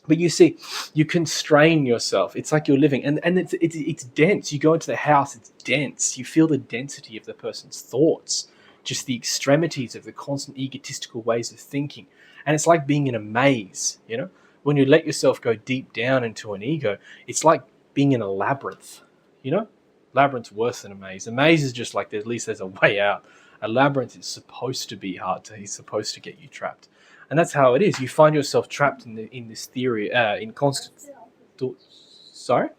But you see, you constrain yourself. It's like you're living, and it's dense. You go into the house, it's dense. You feel the density of the person's thoughts, just the extremities of the constant egotistical ways of thinking. And it's like being in a maze, When you let yourself go deep down into an ego, it's like being in a labyrinth, Labyrinth's worse than a maze. A maze is just like, at least there's a way out. A labyrinth is supposed to be hard it's supposed to get you trapped. And that's how it is. You find yourself trapped in this theory, in constant thought. Sorry?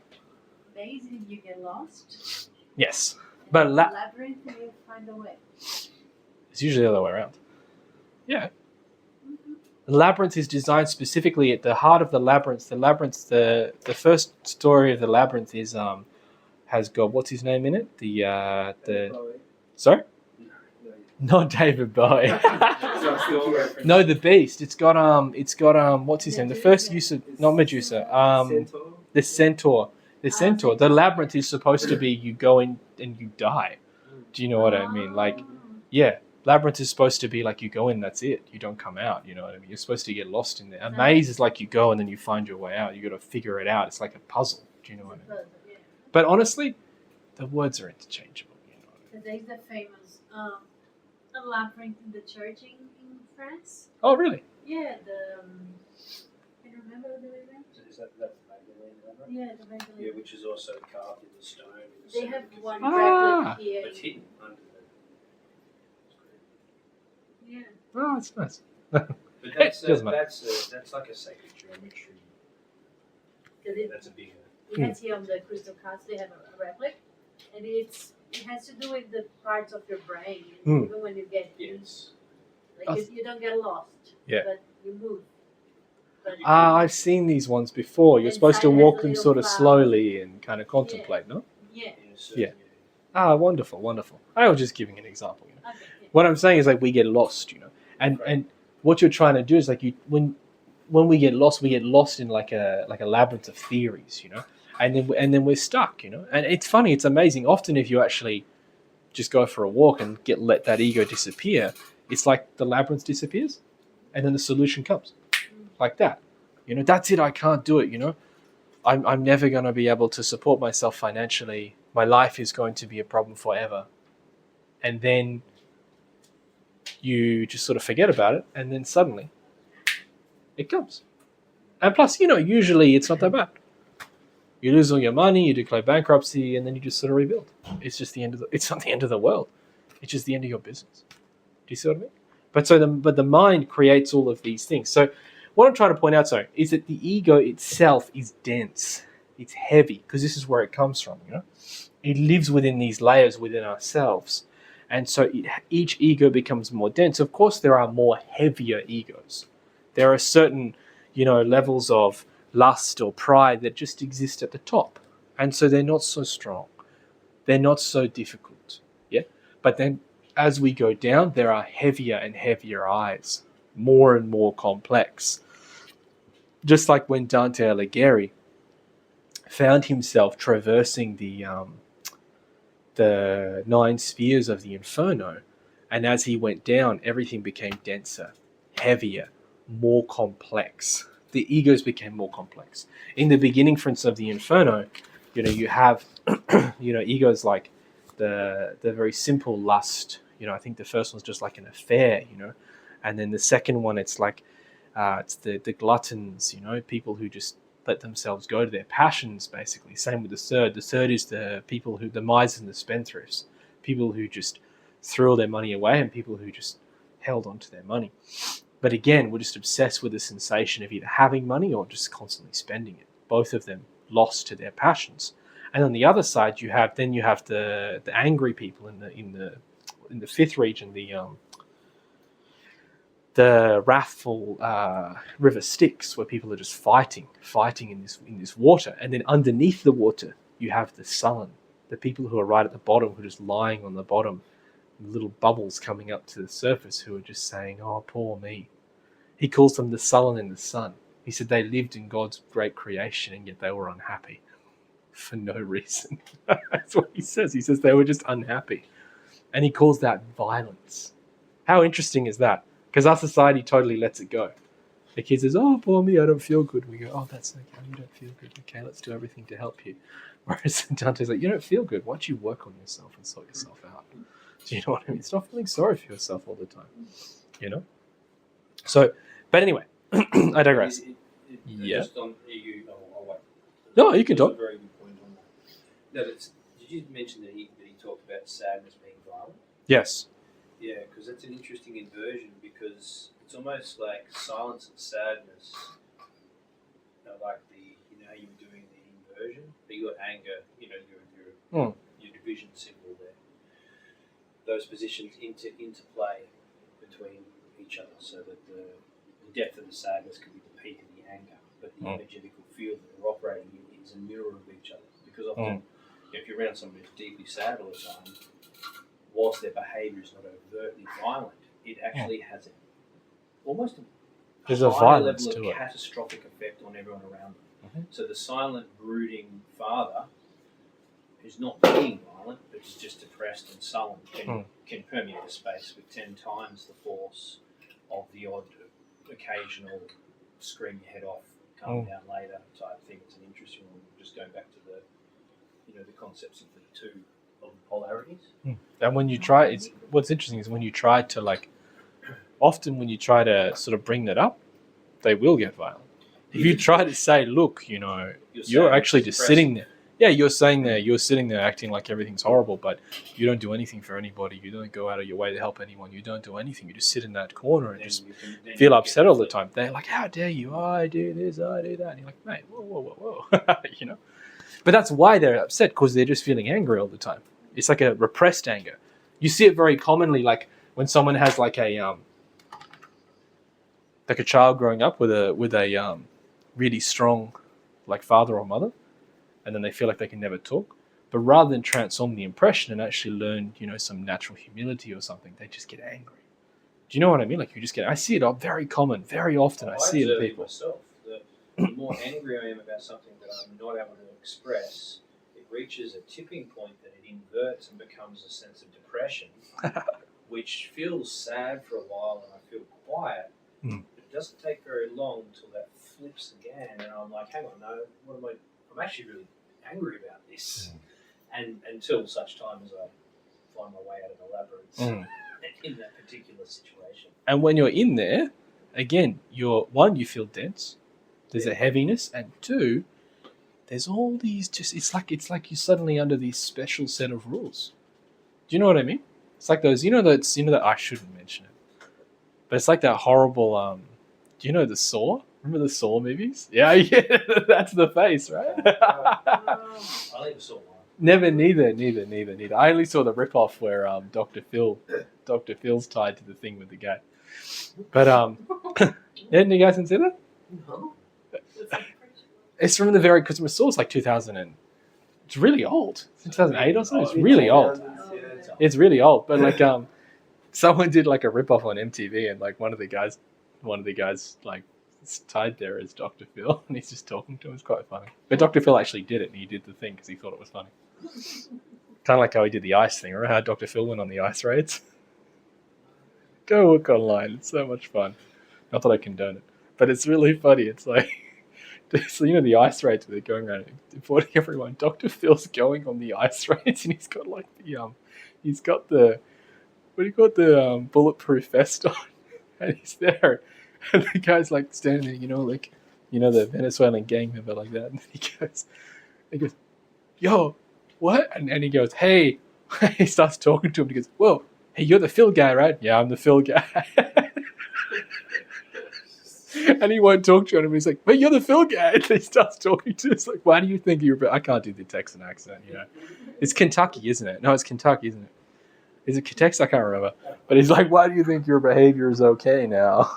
Maze, you get lost. Yes. And But labyrinth, you find a way. It's usually the other way around. Yeah. The labyrinth is designed specifically at the heart of the labyrinth. The first story of the labyrinth is has got, what's his name in it? Sorry? Not David Bowie. No, the Beast. It's got what's his name? The first use of, not Medusa. The Centaur. The Centaur. The labyrinth is supposed to be you go in and you die. Do you know what I mean? Like, yeah. Labyrinth is supposed to be like you go in, that's it. You don't come out, you know what I mean? You're supposed to get lost in there. A maze is like you go and then you find your way out. You got to figure it out. It's like a puzzle. Do you know what I mean? But honestly, the words are interchangeable. There's the famous a labyrinth in the church in France. Oh, really? Yeah, I remember the event. Is that the Magdalene River? Yeah, the Magdalene. Yeah, which is also carved in the stone. They have one Ah. replica here. It's hidden under the. Yeah. Oh, it's nice. But that's Doesn't matter. that's like a sacred geometry. Because That's a bigger. we had here on the crystal cards, they have a replica, and it has to do with the parts of your brain. Mm. Even when you get Yes. you don't get lost. Yeah. But you move. But I've seen these ones before. You're supposed to Inside walk has a them little sort of flower. slowly and kind of contemplate, no? yeah. Yeah. Ah, wonderful, wonderful. I was just giving an example. Okay. Yeah. What I'm saying is like we get lost, and what you're trying to do is like when we get lost in like a labyrinth of theories, and then we're stuck, and it's funny, it's amazing. Often if you actually just go for a walk and let that ego disappear, it's like the labyrinth disappears and then the solution comes like that. That's it. I can't do it. I'm never going to be able to support myself financially. My life is going to be a problem forever. And then you just sort of forget about it. And then suddenly it comes. And plus, usually it's not that bad. You lose all your money, you declare bankruptcy, and then you just sort of rebuild. It's just it's not the end of the world. It's just the end of your business. Do you see what I mean? But the mind creates all of these things. So what I'm trying to point out, is that the ego itself is dense. It's heavy, because this is where it comes from, It lives within these layers within ourselves. And so each ego becomes more dense. Of course, there are more heavier egos. There are certain, levels of lust or pride that just exist at the top. And so they're not so strong. They're not so difficult. Yeah. But then as we go down, there are heavier and heavier eyes, more and more complex. Just like when Dante Alighieri found himself traversing the 9 spheres of the Inferno, and as he went down, everything became denser, heavier, more complex. The egos became more complex. In the beginning, for instance, of the Inferno, you have, egos like the very simple lust. I think the first one's just like an affair, and then the second one, it's like, it's the gluttons, people who just let themselves go to their passions, basically. Same with the third. The third is the people the misers and the spendthrifts, people who just threw all their money away and people who just held on to their money. But again, we're just obsessed with the sensation of either having money or just constantly spending it. Both of them lost to their passions. And on the other side, you have the angry people in the fifth region, the wrathful river Styx, where people are just fighting in this water. And then underneath the water, you have the sullen, the people who are right at the bottom, who are just lying on the bottom, little bubbles coming up to the surface, who are just saying, "Oh, poor me." He calls them the sullen and the sun. He said they lived in God's great creation and yet they were unhappy for no reason. That's what he says. He says they were just unhappy. And he calls that violence. How interesting is that? Because our society totally lets it go. The kid says, "Oh, poor me, I don't feel good." We go, "Oh, that's okay. You don't feel good. Okay, let's do everything to help you." Whereas Dante's like, "You don't feel good. Why don't you work on yourself and sort yourself out?" Do you know what I mean? Stop feeling sorry for yourself all the time. So, but anyway, I digress. Yeah. Just on you, I'll wait. No, you can That's talk. a very good point on that. No, did you mention that he talked about sadness being violent? Yes. Yeah, because that's an interesting inversion, because it's almost like silence and sadness are like how you were doing the inversion, but you got anger, your division symbol there. Those positions interplay between each other, so that the depth of the sadness could be the peak of the anger, but the energetical field that they're operating in is a mirror of each other. Because often, if you're around somebody who's deeply sad all the time, whilst their behaviour is not overtly violent, it actually has almost There's a higher violence level to of it. catastrophic effect on everyone around them. So the silent, brooding father, who's not being violent, but is just depressed and sullen, can permeate a space with 10 times the force of the odd occasional scream your head off, calm down later type thing. It's an interesting one. Just going back to the concepts of the two of the polarities. And when you try, what's interesting is when you try to often when you try to sort of bring that up, they will get violent. If you try to say, "Look, you're actually just sitting there." Yeah, you're sitting there acting like everything's horrible, but you don't do anything for anybody. You don't go out of your way to help anyone. You don't do anything. You just sit in that corner and just feel upset all the time. They're like, "How dare you? I do this, I do that." And you're like, "Mate, whoa. But that's why they're upset, because they're just feeling angry all the time. It's like a repressed anger. You see it very commonly, like when someone has like a child growing up with a really strong father or mother, and then they feel like they can never talk. But rather than transform the impression and actually learn, some natural humility or something, they just get angry. Do you know what I mean? Like I see it very common, very often. I see it in people. Myself, the more angry I am about something that I'm not able to express, it reaches a tipping point that it inverts and becomes a sense of depression, which feels sad for a while, and I feel quiet. Mm. It doesn't take very long until that flips again, and I'm like, hang on, no, what am I? I'm actually really angry about this, and until such time as I find my way out of the labyrinth in that particular situation. And when you're in there, again, you feel dense. There's a heaviness, and two, there's all these it's like you're suddenly under these special set of rules. Do you know what I mean? It's like those, that I shouldn't mention it, but it's like that horrible. Do you know the Saw? Remember the Saw movies? Yeah, that's the face, right? I never saw one. Neither. I only saw the rip-off where Dr. Phil's tied to the thing with the guy. But didn't you guys consider that? No. It's from the very, because Saw's like 2000 and it's really old. It's 2008 or something. It's really old. It's really old. But like someone did like a rip-off on MTV, and like one of the guys like is tied there as Dr. Phil, and he's just talking to him. It's quite funny. But Dr. Phil actually did it, and he did the thing because he thought it was funny. Kind of like how he did the ice thing. Remember how Dr. Phil went on the ice raids? Go look online. It's so much fun. Not that I condone it, but it's really funny. It's like, so the ice raids where they're going around reporting everyone. Dr. Phil's going on the ice raids, and he's got like he's got the, what do you call it, the bulletproof vest on, and he's there, and the guy's like standing there, the Venezuelan gang member like that, and he goes, yo, what? And he goes, hey, he starts talking to him, and he goes, whoa, hey, you're the Phil guy, right? Yeah, I'm the Phil guy. And he won't talk to him, and he's like, but you're the Phil guy. And he starts talking to him. It's like, why do you think I can't do the Texan accent, It's Kentucky, isn't it? No, it's Kentucky, isn't it? Is it Texas? I can't remember. But he's like, why do you think your behavior is okay now?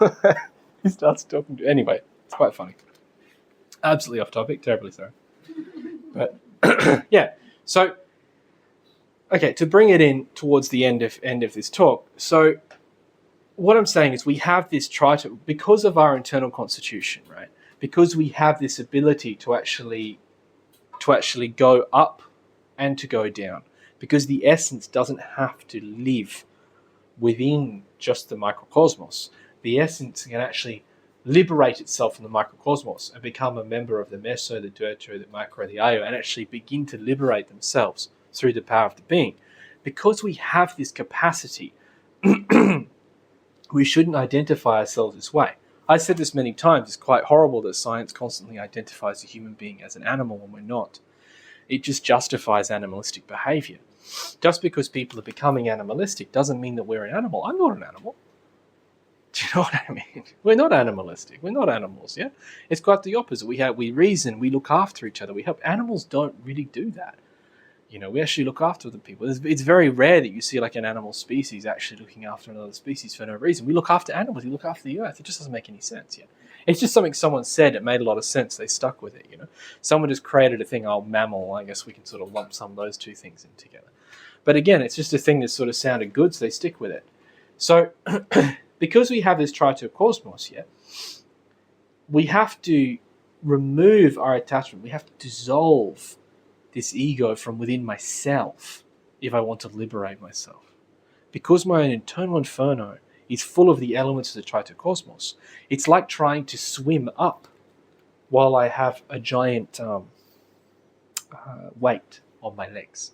He starts talking to... Anyway, it's quite funny. Absolutely off topic. Terribly sorry. But, yeah. So, okay, to bring it in towards the end of this talk. So, what I'm saying is we have this because of our internal constitution, right? Because we have this ability to actually go up and to go down. Because the essence doesn't have to live within just the microcosmos. The essence can actually liberate itself from the microcosmos and become a member of the meso, the duoto, the micro, the ayo, and actually begin to liberate themselves through the power of the being. Because we have this capacity, we shouldn't identify ourselves this way. I said this many times, it's quite horrible that science constantly identifies a human being as an animal when we're not. It just justifies animalistic behavior. Just because people are becoming animalistic doesn't mean that we're an animal. I'm not an animal. Do you know what I mean? We're not animalistic. We're not animals, yeah? It's quite the opposite. We reason, we look after each other, we help. Animals don't really do that. We actually look after other people. It's very rare that you see like an animal species actually looking after another species for no reason. We look after animals, we look after the earth. It just doesn't make any sense, yeah? It's just something someone said, it made a lot of sense, they stuck with it, Someone just created a thing, mammal, I guess we can sort of lump some of those two things in together. But again, it's just a thing that sort of sounded good, so they stick with it. So, because we have this tritocosmos here, we have to remove our attachment. We have to dissolve this ego from within myself if I want to liberate myself. Because my internal inferno is full of the elements of the tritocosmos, it's like trying to swim up while I have a giant weight on my legs.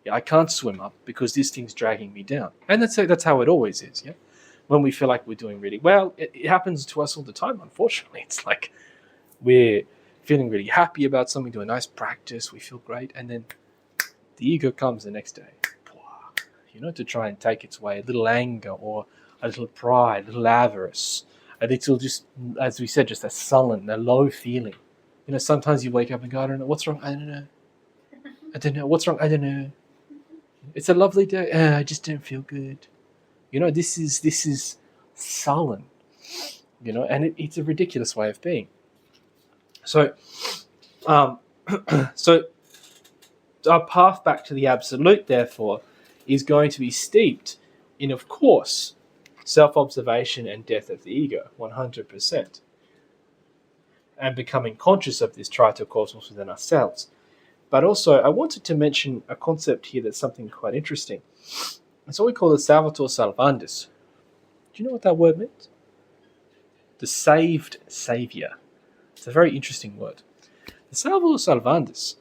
Yeah, I can't swim up because this thing's dragging me down. And that's how it always is, yeah? When we feel like we're doing really well, it happens to us all the time, unfortunately. It's like we're feeling really happy about something, do a nice practice, we feel great, and then the ego comes the next day, to try and take its way. A little anger or a little pride, a little avarice, a little just, as we said, just a sullen, a low feeling. Sometimes you wake up and go, I don't know, what's wrong? I don't know. What's wrong? I don't know. It's a lovely day. I just don't feel good. This is sullen, and it's a ridiculous way of being. So, so our path back to the absolute, therefore, is going to be steeped in, of course, self-observation and death of the ego, 100%, and becoming conscious of this tritocosmos within ourselves. But also, I wanted to mention a concept here that's something quite interesting. It's what we call the Salvator Salvandus. Do you know what that word means? The saved Saviour. It's a very interesting word. The Salvator Salvandus,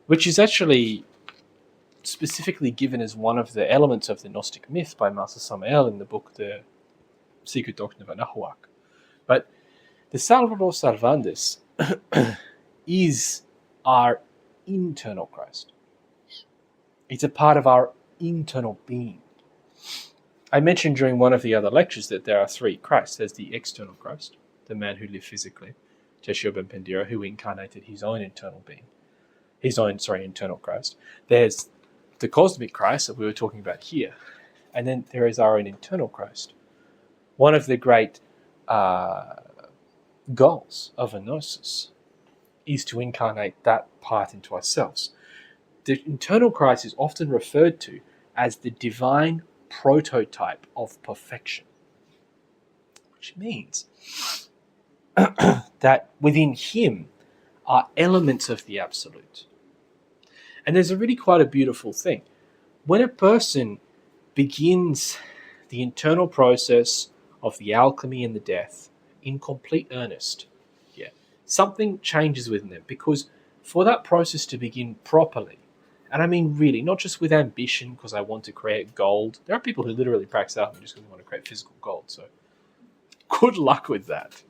which is actually specifically given as one of the elements of the Gnostic myth by Master Samael in the book The Secret Doctrine of Anahuac. But the Salvator Salvandus is our internal Christ. It's a part of our internal being. I mentioned during one of the other lectures that there are three Christs. There's the external Christ, the man who lived physically, Jeshua ben Pendira, who incarnated his own internal being, internal Christ. There's the cosmic Christ that we were talking about here, and then there is our own internal Christ. One of the great goals of a Gnosis is to incarnate that part into ourselves. The internal Christ is often referred to as the divine prototype of perfection, which means that within him are elements of the absolute. And there's quite a beautiful thing. When a person begins the internal process of the alchemy and the death in complete earnest, something changes within them, because for that process to begin properly, and I mean really, not just with ambition because I want to create gold. There are people who literally practice alchemy just because they want to create physical gold. So good luck with that.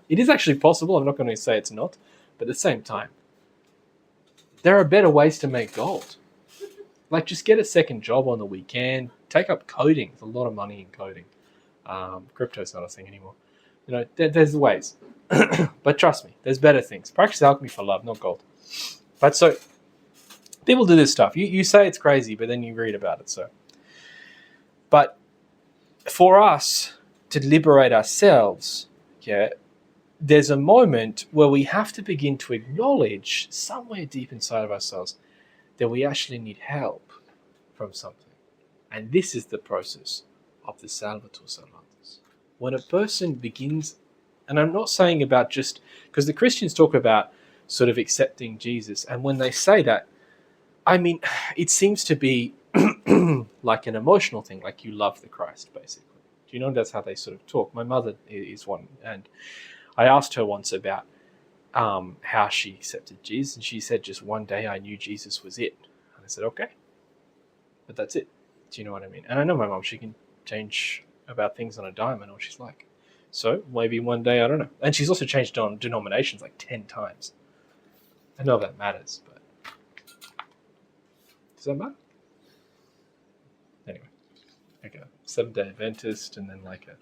It is actually possible. I'm not going to say it's not. But at the same time, there are better ways to make gold. Like just get a second job on the weekend. Take up coding. There's a lot of money in coding. Crypto's not a thing anymore. There's ways. But trust me, there's better things. Practice alchemy for love, not gold. But so people do this stuff. You say it's crazy, but then you read about it. But for us to liberate ourselves, there's a moment where we have to begin to acknowledge somewhere deep inside of ourselves that we actually need help from something. And this is the process of the Salvator Salvandus. When a person begins, and I'm not saying about just, because the Christians talk about sort of accepting Jesus, and when they say that, I mean, it seems to be like an emotional thing, like you love the Christ, basically. Do you know that's how they sort of talk? My mother is one, and I asked her once about how she accepted Jesus, and she said, just one day I knew Jesus was it. And I said, okay, but that's it. Do you know what I mean? And I know my mom, she can change about things on a dime. I know what she's like. So maybe one day, I don't know. And she's also changed on denominations like 10 times. I know that matters, but does that matter? Anyway, like a Seventh-day Adventist, and then like a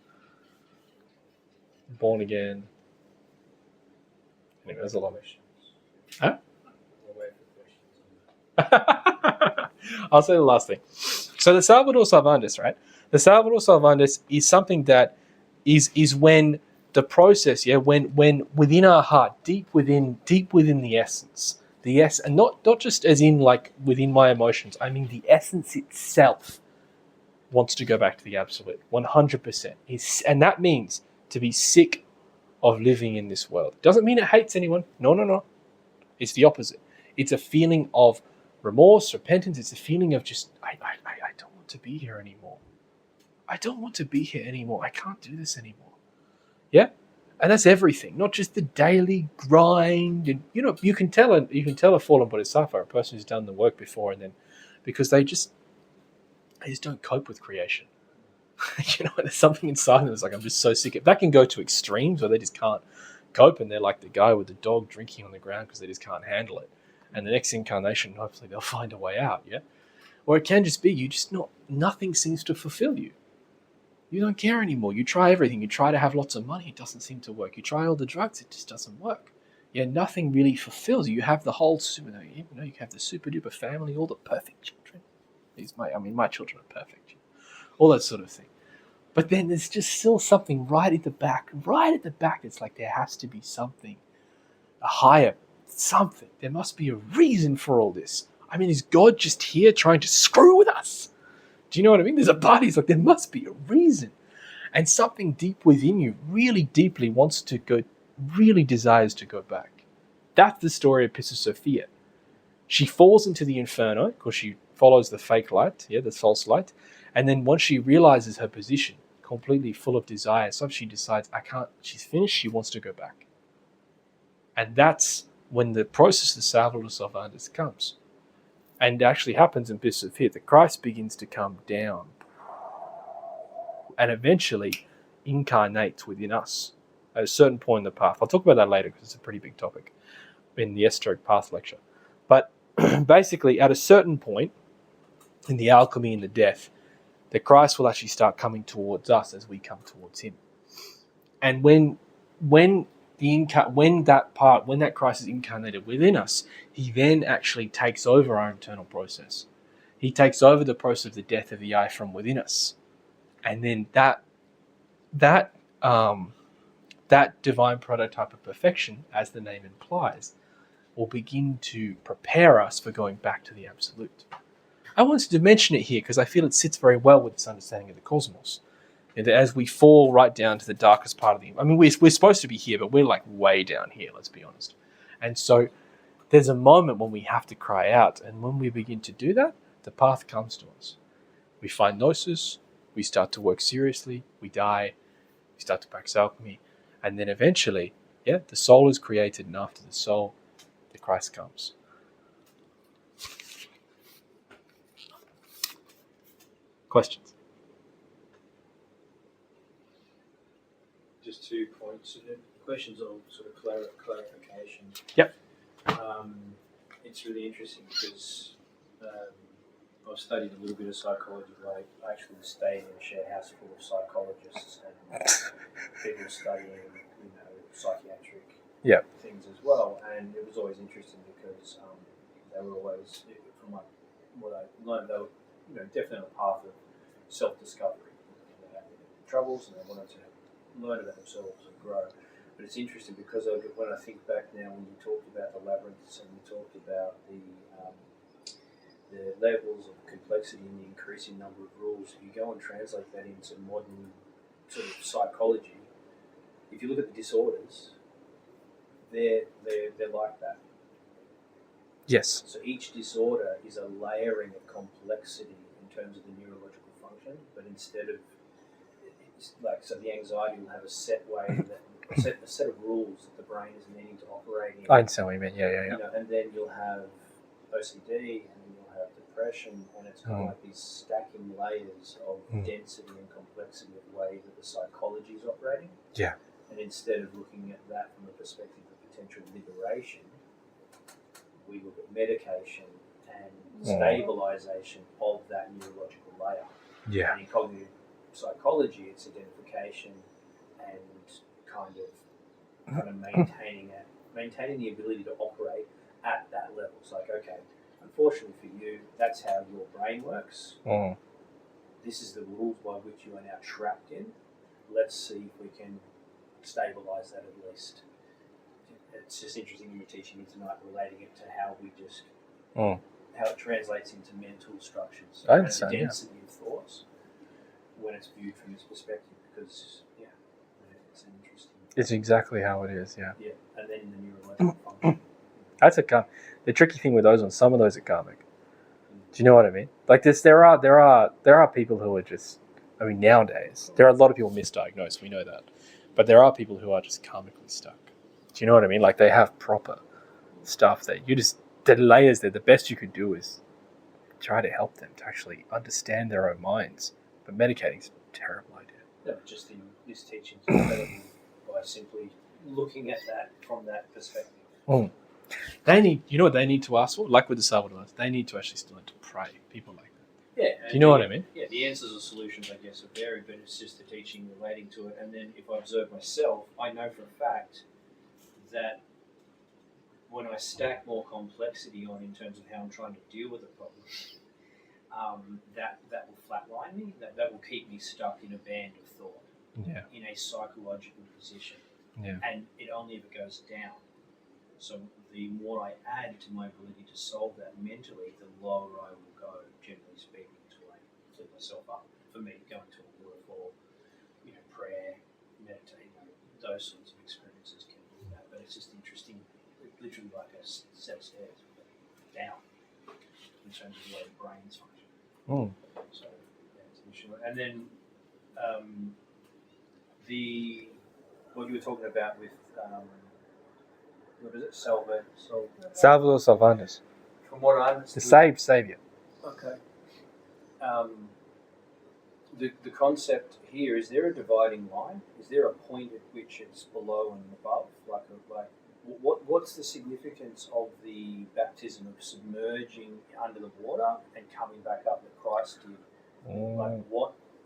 born again. Anyway, there's a lot of questions. Huh? I'll say the last thing. So the Salvator Salvandus, right? The Salvator Salvandus is something that is when the process, when within our heart, deep within the essence, and not just as in like within my emotions. I mean the essence itself wants to go back to the absolute, 100%. And that means to be sick of living in this world. It doesn't mean it hates anyone. No. It's the opposite. It's a feeling of remorse, repentance. It's a feeling of just, I don't want to be here anymore. I don't want to be here anymore. I can't do this anymore. Yeah? And that's everything, not just the daily grind. And you can tell a fallen bodhisattva, a person who's done the work before, and then because they just don't cope with creation. There's something inside them that's like, I'm just so sick. That can go to extremes where they just can't cope, and they're like the guy with the dog drinking on the ground because they just can't handle it. And the next incarnation, hopefully they'll find a way out, yeah? Or it can just be nothing seems to fulfill you. You don't care anymore. You try everything. You try to have lots of money. It doesn't seem to work. You try all the drugs. It just doesn't work. Yeah, nothing really fulfills you. You have the whole you have the super duper family, all the perfect children. My children are perfect. All that sort of thing. But then there's just still something right at the back. It's like there has to be something, a higher something. There must be a reason for all this. I mean, is God just here trying to screw with us? Do you know what I mean? There's a part, he's like, there must be a reason. And something deep within you really deeply wants to go, really desires to go back. That's the story of Pissa Sophia. She falls into the inferno because she follows the fake light, the false light. And then once she realizes her position, completely full of desire, so she decides, I can't, she's finished, she wants to go back. And that's when the process of Salvador Salvandis comes. And it actually happens in Bits of Fear. The Christ begins to come down and eventually incarnates within us at a certain point in the path. I'll talk about that later because it's a pretty big topic in the esoteric path lecture. But basically, at a certain point in the alchemy and the death, the Christ will actually start coming towards us as we come towards him. And when that Christ is incarnated within us, he then actually takes over our internal process. He takes over the process of the death of the I from within us. And then that divine prototype of perfection, as the name implies, will begin to prepare us for going back to the absolute. I wanted to mention it here because I feel it sits very well with this understanding of the cosmos. And that as we fall right down to the darkest part of we're supposed to be here, but we're like way down here, let's be honest. And so there's a moment when we have to cry out. And when we begin to do that, the path comes to us. We find Gnosis, we start to work seriously, we die, we start to practice alchemy. And then eventually, the soul is created, and after the soul, the Christ comes. Questions? Just 2 points. Questions on sort of clarification. Yep. It's really interesting because I've studied a little bit of psychology. I actually stayed in a shared house full of psychologists and people studying, psychiatric things as well. And it was always interesting because they were always, from what I learned, they were definitely on a path of self-discovery. They had troubles and they wanted to learn about themselves and grow. But it's interesting because when I think back now, when you talked about the labyrinths and you talked about the levels of complexity and the increasing number of rules, if you go and translate that into modern sort of psychology, if you look at the disorders, they're like that. Yes. So each disorder is a layering of complexity in terms of the neurological function, but instead of so the anxiety will have a set way a set of rules that the brain is needing to operate in. I understand what you mean. Yeah. And then you'll have OCD, and then you'll have depression, and it's kind of like these stacking layers of density and complexity of the way that the psychology is operating. Yeah. And instead of looking at that from the perspective of potential liberation, we look at medication and stabilization of that neurological layer. Yeah. And in cognitive psychology, it's identification and kind of maintaining the ability to operate at that level. It's like, okay, unfortunately for you, that's how your brain works. This is the rules by which you are now trapped in. Let's see if we can stabilize that at least. It's just interesting you were teaching me tonight, relating it to how we just how it translates into mental structures. I understand, the density of thoughts when it's viewed from this perspective, because it's an interesting. It's exactly how it is. Yeah. Yeah, and then in the neurological function. That's the tricky thing with those ones. Some of those are karmic. Do you know what I mean? Like this, there are people who are just. I mean, nowadays there are a lot of people misdiagnosed. We know that, but there are people who are just karmically stuck. Do you know what I mean? Like they have proper stuff that the layers there. The best you could do is try to help them to actually understand their own minds. But medicating is a terrible idea. No, just in this teaching is available by simply looking at that from that perspective. They need, what they need to ask for? Like with the Salvadorans, they need to actually learn to pray. People like that. Yeah. Do you know what I mean? Yeah, the answers or solutions, I guess, are varied, but it's just the teaching relating to it. And then if I observe myself, I know for a fact that when I stack more complexity on in terms of how I'm trying to deal with a problem, that will flatline me, that will keep me stuck in a band of thought, in a psychological position. Yeah. And it only ever goes down. So the more I add to my ability to solve that mentally, the lower I will go, generally speaking, until I flip myself up. For me, going to a waterfall, prayer, meditating, those sorts of experiences can do that. But it's just interesting, literally like a set of stairs down. terms of the way the brains function. Mm. So it's interesting. And then what you were talking about with what is it, Salvador Salvanis, From what I the understood, Savior. okay. The concept here, is there a dividing line? Is there a point at which it's below and above? What's the significance of the baptism of submerging under the water and coming back up that Christ did?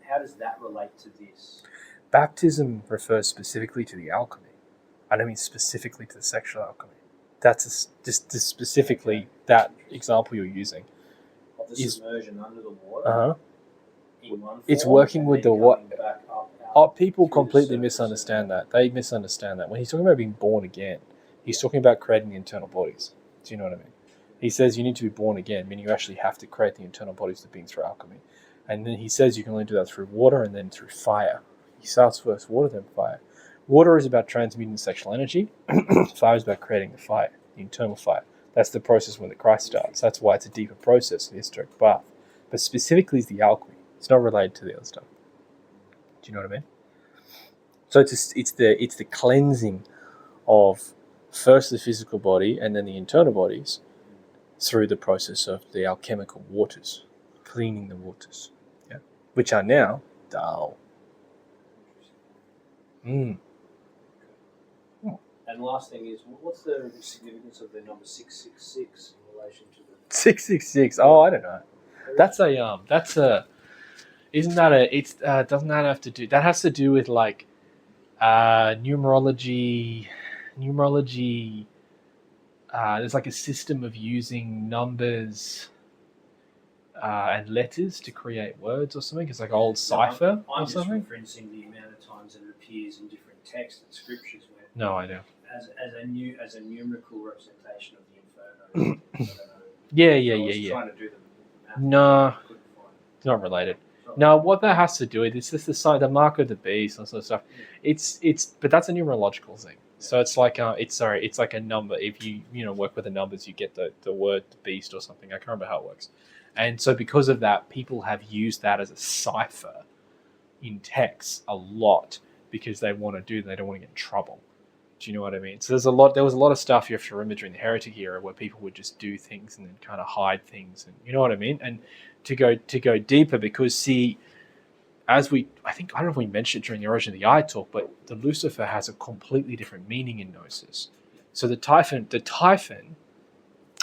How does that relate to this? Baptism refers specifically to the alchemy. I don't mean specifically to the sexual alchemy. That's just specifically that example you're using. Of the submersion under the water? Uh-huh. In one form, It's working with the what? People through the completely surface misunderstand that. They misunderstand that. When he's talking about being born again, he's talking about creating the internal bodies. Do you know what I mean? He says you need to be born again, meaning you actually have to create the internal bodies of being through alchemy. And then he says you can only do that through water and then through fire. He starts first water, then fire. Water is about transmuting sexual energy. Fire is about creating the fire, the internal fire. That's the process when the Christ starts. That's why it's a deeper process, the historic bath. But specifically is the alchemy. It's not related to the other stuff. Do you know what I mean? So it's the cleansing of first the physical body and then the internal bodies through the process of the alchemical waters, cleaning the waters, yeah, which are now Tao. And the last thing is, what's the significance of the number 666 in relation to the 666? Oh, I don't know. Isn't that doesn't that have to do, that has to do with like numerology, there's like a system of using numbers and letters to create words or something. It's like old cipher I'm or something. just referencing the amount of times that it appears in different texts and scriptures where No idea. as a numerical representation of the Inferno. I don't know. Yeah. I was trying to do the math. No, I couldn't find it. it's not related. No, what that has to do with, it's just the sign, the mark of the beast and sort of stuff. But that's a numerological thing. So it's like it's like a number. If you work with the numbers, you get the word beast or something. I can't remember how it works. And so because of that, people have used that as a cipher in text a lot because they don't want to get in trouble. Do you know what I mean? So there was a lot of stuff you have to remember during the heretic era where people would just do things and then kind of hide things, and you know what I mean? And to go deeper, because see, I don't know if we mentioned it during the Origin of the Eye talk, but the Lucifer has a completely different meaning in Gnosis. So the Typhon,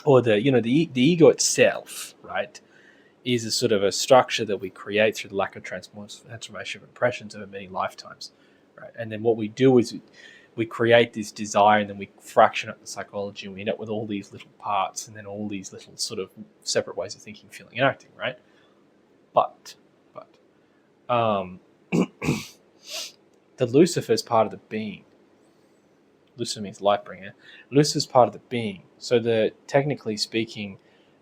or the ego itself, right, is a sort of a structure that we create through the lack of transformation of impressions over many lifetimes, right? And then what we do is we create this desire, and then we fraction up the psychology, and we end up with all these little parts, and then all these little sort of separate ways of thinking, feeling, and acting, right? But the Lucifer is part of the being. Lucifer means light bringer. Lucifer is part of the being. So technically speaking,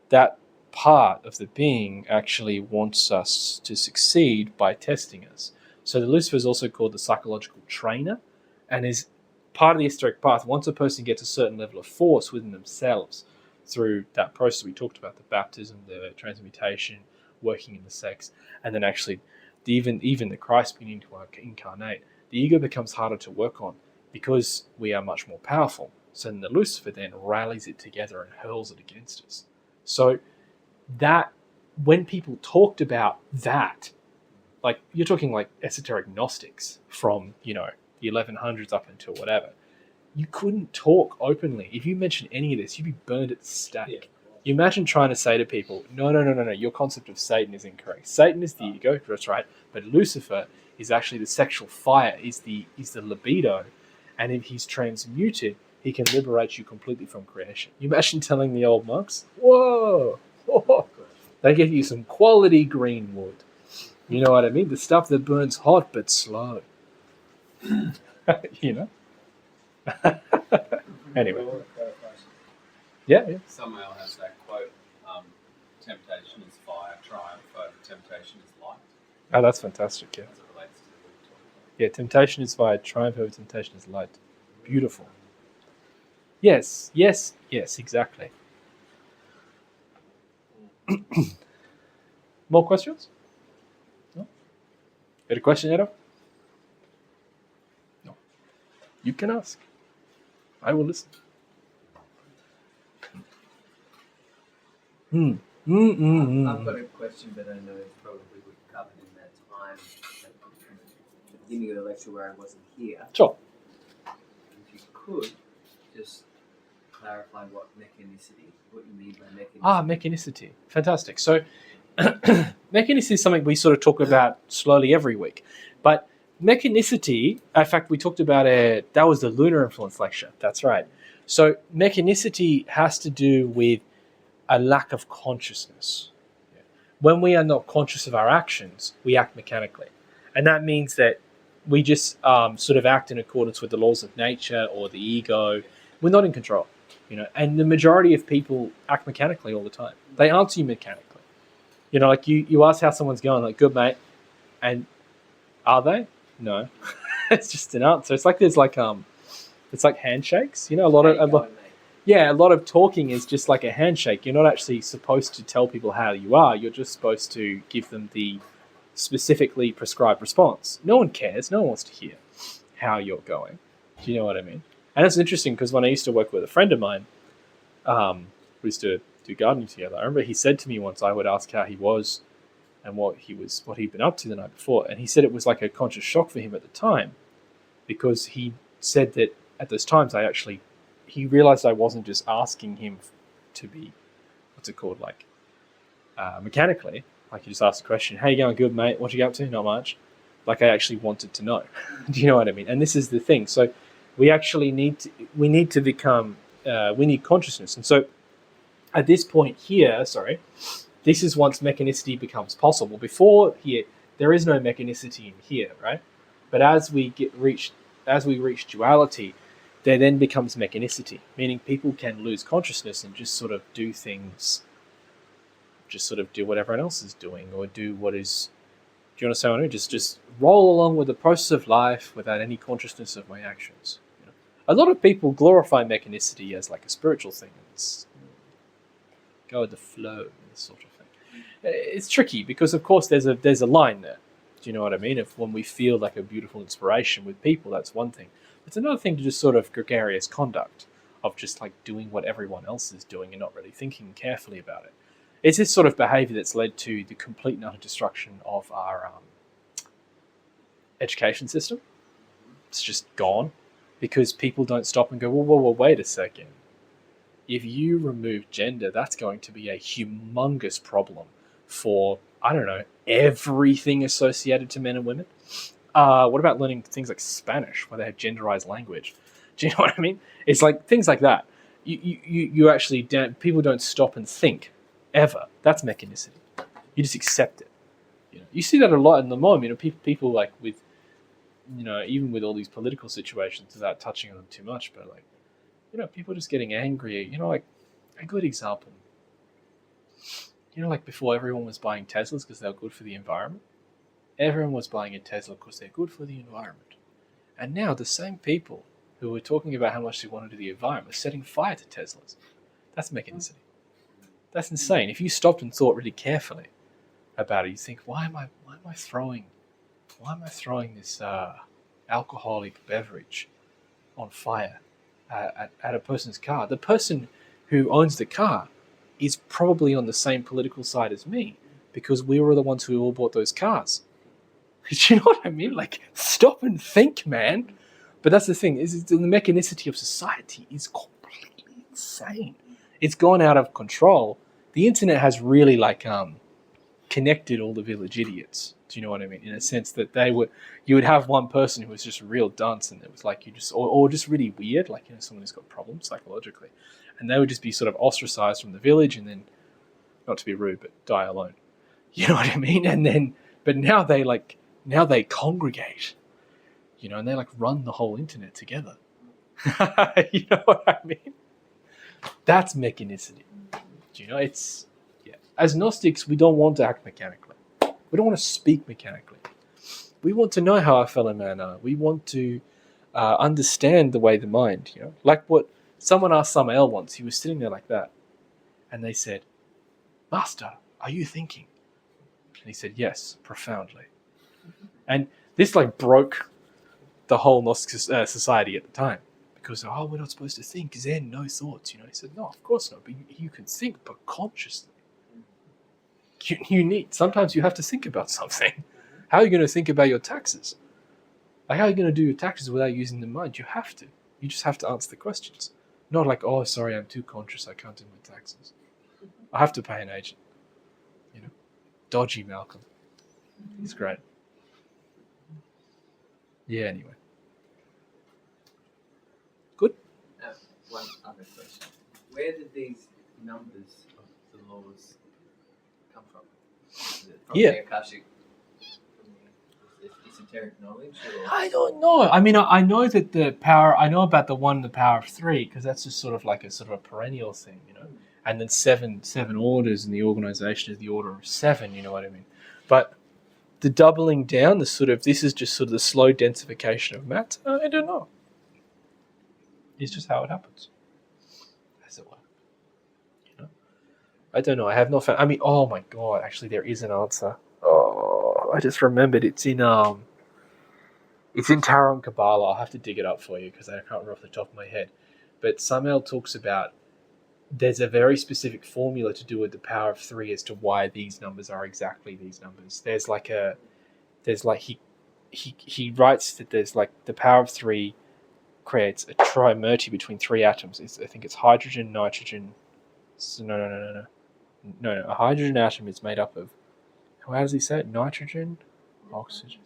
that part of the being actually wants us to succeed by testing us. So the Lucifer is also called the psychological trainer, and is part of the etheric path. Once a person gets a certain level of force within themselves through that process we talked about, the baptism, the transmutation, working in the sex, and then actually even the Christ beginning to incarnate, the ego becomes harder to work on because we are much more powerful. So then the Lucifer then rallies it together and hurls it against us. So that, when people talked about that, like you're talking like esoteric Gnostics from the 1100s up until whatever, you couldn't talk openly. If you mentioned any of this, you'd be burned at the stake. Yeah. You imagine trying to say to people, no, your concept of Satan is incorrect. Satan is the ego, that's right, but Lucifer is actually the sexual fire, is the libido, and if he's transmuted, he can liberate you completely from creation. You imagine telling the old monks, whoa, they give you some quality green wood. You know what I mean? The stuff that burns hot but slow. Anyway. Yeah. Samael has that quote, temptation is fire, triumph over temptation is light. Oh, that's fantastic, yeah. As it relates to what we're talking about. Yeah, temptation is fire, triumph over temptation is light. Beautiful. Yes, exactly. More questions? No? Got a question, Edo? No. You can ask. I will listen. I've got a question, but I know it's probably covered in that time at the beginning of the lecture where I wasn't here. Sure. If you could just clarify what you mean by mechanicity. Mechanicity. Fantastic. So, mechanicity is something we sort of talk about slowly every week. But mechanicity, in fact, we talked about it, that was the lunar influence lecture. That's right. So, mechanicity has to do with a lack of consciousness. When we are not conscious of our actions, we act mechanically. And that means that we just sort of act in accordance with the laws of nature or the ego. We're not in control, and the majority of people act mechanically all the time. They answer you mechanically. Like you ask how someone's going, like, good, mate. And are they? No. It's just an answer. It's like there's it's like handshakes. A lot of talking is just like a handshake. You're not actually supposed to tell people how you are. You're just supposed to give them the specifically prescribed response. No one cares. No one wants to hear how you're going. Do you know what I mean? And it's interesting because when I used to work with a friend of mine, we used to do gardening together. I remember he said to me once, I would ask how he was and what he'd been up to the night before. And he said it was like a conscious shock for him at the time, because he said that at those times he realized I wasn't just asking him to be, mechanically. Like, you just ask a question, how you going? Good, mate. What you up to? Not much. Like, I actually wanted to know. Do you know what I mean? And this is the thing. So we actually need to become, we need consciousness. And so at this point here, this is once mechanicity becomes possible. Before here, there is no mechanicity in here, right? But as we reach duality, there then becomes mechanicity, meaning people can lose consciousness and just sort of do things, just sort of do what everyone else is doing, or do what is, do you understand what I mean? Just roll along with the process of life without any consciousness of my actions. A lot of people glorify mechanicity as like a spiritual thing. It's go with the flow, this sort of thing. It's tricky because, of course, there's a line there. Do you know what I mean? If when we feel like a beautiful inspiration with people, that's one thing. It's another thing to just sort of gregarious conduct of just like doing what everyone else is doing and not really thinking carefully about it. It's this sort of behavior that's led to the complete and utter destruction of our education system. It's just gone because people don't stop and go, well, wait a second. If you remove gender, that's going to be a humongous problem for, I don't know, everything associated to men and women. What about learning things like Spanish, where they have genderized language? Do you know what I mean? It's like things like that. You actually people don't stop and think ever. That's mechanicity. You just accept it. You see that a lot in the moment. People like with, even with all these political situations, without touching on them too much, but like, people just getting angry. Like a good example. Like before, everyone was buying Teslas because they were good for the environment. Everyone was buying a Tesla because they're good for the environment. And now the same people who were talking about how much they wanted to the environment are setting fire to Teslas. That's mechanicity. That's insane. If you stopped and thought really carefully about it, you think, why am I throwing this alcoholic beverage on fire at a person's car? The person who owns the car is probably on the same political side as me, because we were the ones who all bought those cars. Do you know what I mean? Like, stop and think, man. But that's the thing, is the mechanicity of society is completely insane. It's gone out of control. The internet has really connected all the village idiots. Do you know what I mean? In a sense that you would have one person who was just a real dunce, and it was like or just really weird, like someone who's got problems psychologically, and they would just be sort of ostracized from the village, and then, not to be rude, but die alone. You know what I mean? And then, but now they congregate, and they run the whole internet together. You know what I mean? That's mechanicity. It's, as Gnostics, we don't want to act mechanically. We don't want to speak mechanically. We want to know how our fellow man are. We want to understand the way the mind, like what someone asked Samael once. He was sitting there like that, and they said, Master, are you thinking? And he said, yes, profoundly. And this like broke the whole Gnostic society at the time. Because, we're not supposed to think, Zen, no thoughts. He said, no, of course not, but you can think, but consciously. You need, sometimes you have to think about something. How are you going to think about your taxes? Like, how are you going to do your taxes without using the mind? You have to. You just have to answer the questions. Not like, oh, sorry, I'm too conscious, I can't do my taxes. I have to pay an agent. Dodgy Malcolm. He's great. Yeah, anyway. Good? One other question. Where did these numbers of the laws come from? Is it from Yeah. the Akashic, from the esoteric knowledge? Or? I don't know. I mean, I know that the about the power of 3, because that's just sort of like a sort of a perennial thing, And then seven orders in the organization is the order of 7, you know what I mean? But the doubling down, this is just sort of the slow densification of matter, I don't know. It's just how it happens. As it were. I don't know. I have not found. I mean, oh my god! Actually, there is an answer. Oh, I just remembered. It's in Tarot and Kabbalah. I'll have to dig it up for you because I can't remember off the top of my head. But Samael talks about there's a very specific formula to do with the power of 3 as to why these numbers are exactly these numbers. He writes that there's like the power of 3 creates a trimergy between 3 atoms. I think it's hydrogen, nitrogen. No. A hydrogen atom is made up of, how does he say it? Nitrogen, oxygen.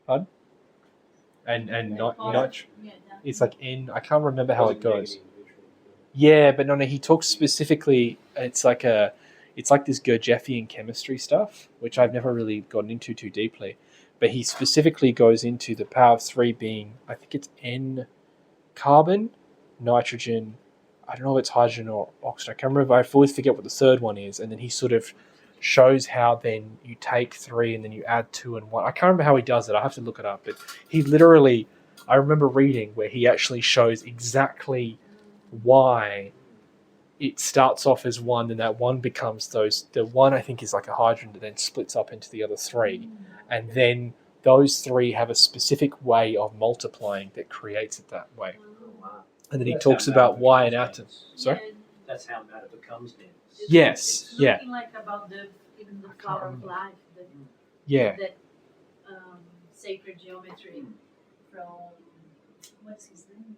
Pardon? And nitrogen. It's like N. I can't remember how it goes. Yeah, but no. He talks specifically. It's like this Gurdjieffian chemistry stuff, which I've never really gotten into too deeply. But he specifically goes into the power of 3 being, I think it's N carbon, nitrogen. I don't know if it's hydrogen or oxygen. I can't remember. I always forget what the third one is. And then he sort of shows how then you take 3 and then you add 2 and 1. I can't remember how he does it. I have to look it up. But he literally, I remember reading where he actually shows exactly why it starts off as 1 and that 1 becomes the 1 I think is like a hydrogen that then splits up into the other 3. And then those 3 have a specific way of multiplying that creates it that way. And then he talks about why an atom. Sorry? That's how matter becomes dense. Yes. It's Yeah. looking like about even the flower of life, Yeah. that sacred geometry from, what's his name?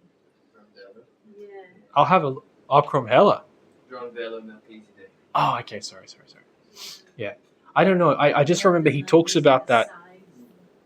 Yeah. I'll Cromhella. John Vela Melchizedek. Oh, okay. Sorry. Yeah. I don't know. I just remember he talks about that.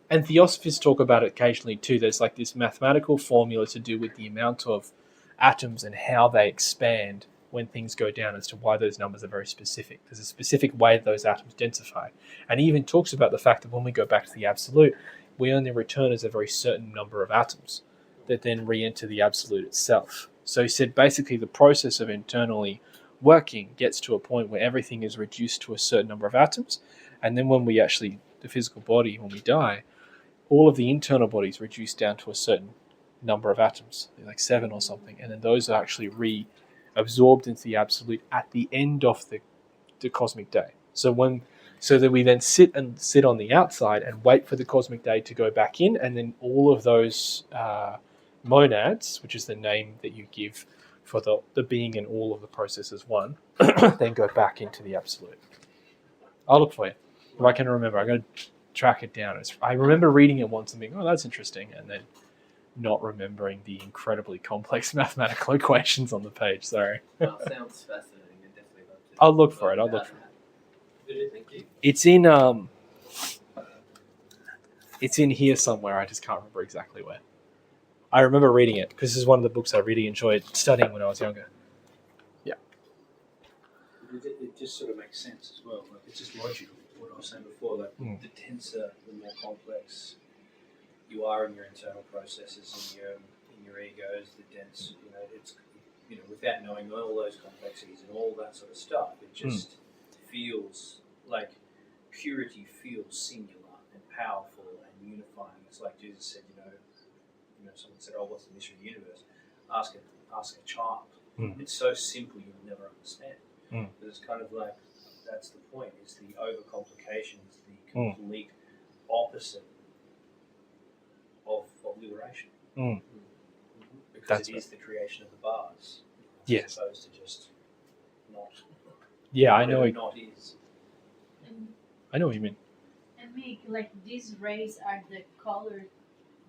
And theosophists talk about it occasionally too. There's like this mathematical formula to do with the amount of atoms and how they expand when things go down as to why those numbers are very specific. There's a specific way those atoms densify. And he even talks about the fact that when we go back to the absolute, we only return as a very certain number of atoms that then re-enter the absolute itself. So he said basically the process of internally working gets to a point where everything is reduced to a certain number of atoms. And then when we actually, the physical body, when we die, all of the internal bodies reduce down to a certain number of atoms, like 7 or something, and then those are actually reabsorbed into the absolute at the end of the cosmic day. So that we then sit on the outside and wait for the cosmic day to go back in, and then all of those monads, which is the name that you give for the being in all of the processes one, then go back into the absolute. I'll look for you. If I can remember, I'm going to track it down. I remember reading it once and being, oh, that's interesting, and then not remembering the incredibly complex mathematical equations on the page. Sorry. Well, sounds fascinating. I definitely love to. I'll look for it. Thank you. It's in here somewhere. I just can't remember exactly where. I remember reading it because this is one of the books I really enjoyed studying when I was younger. Yeah. It just sort of makes sense as well. Like, it's just logical. What I was saying before, like the denser, the more complex you are in your internal processes and in your egos, the dense. It's without knowing all those complexities and all that sort of stuff, it just feels like purity feels singular and powerful and unifying. It's like Jesus said, someone said, "Oh, what's the mystery of the universe?" Ask a child. It's so simple you'll never understand. Mm. But it's kind of like that's the point. It's the overcomplication. It's the Mm. complete opposite of liberation. Mm. Because That's it is the creation of the bars. Yes. As opposed to just not. Yeah, I know. Whatever not is. And, I know what you mean. and Mick, like these rays are the colors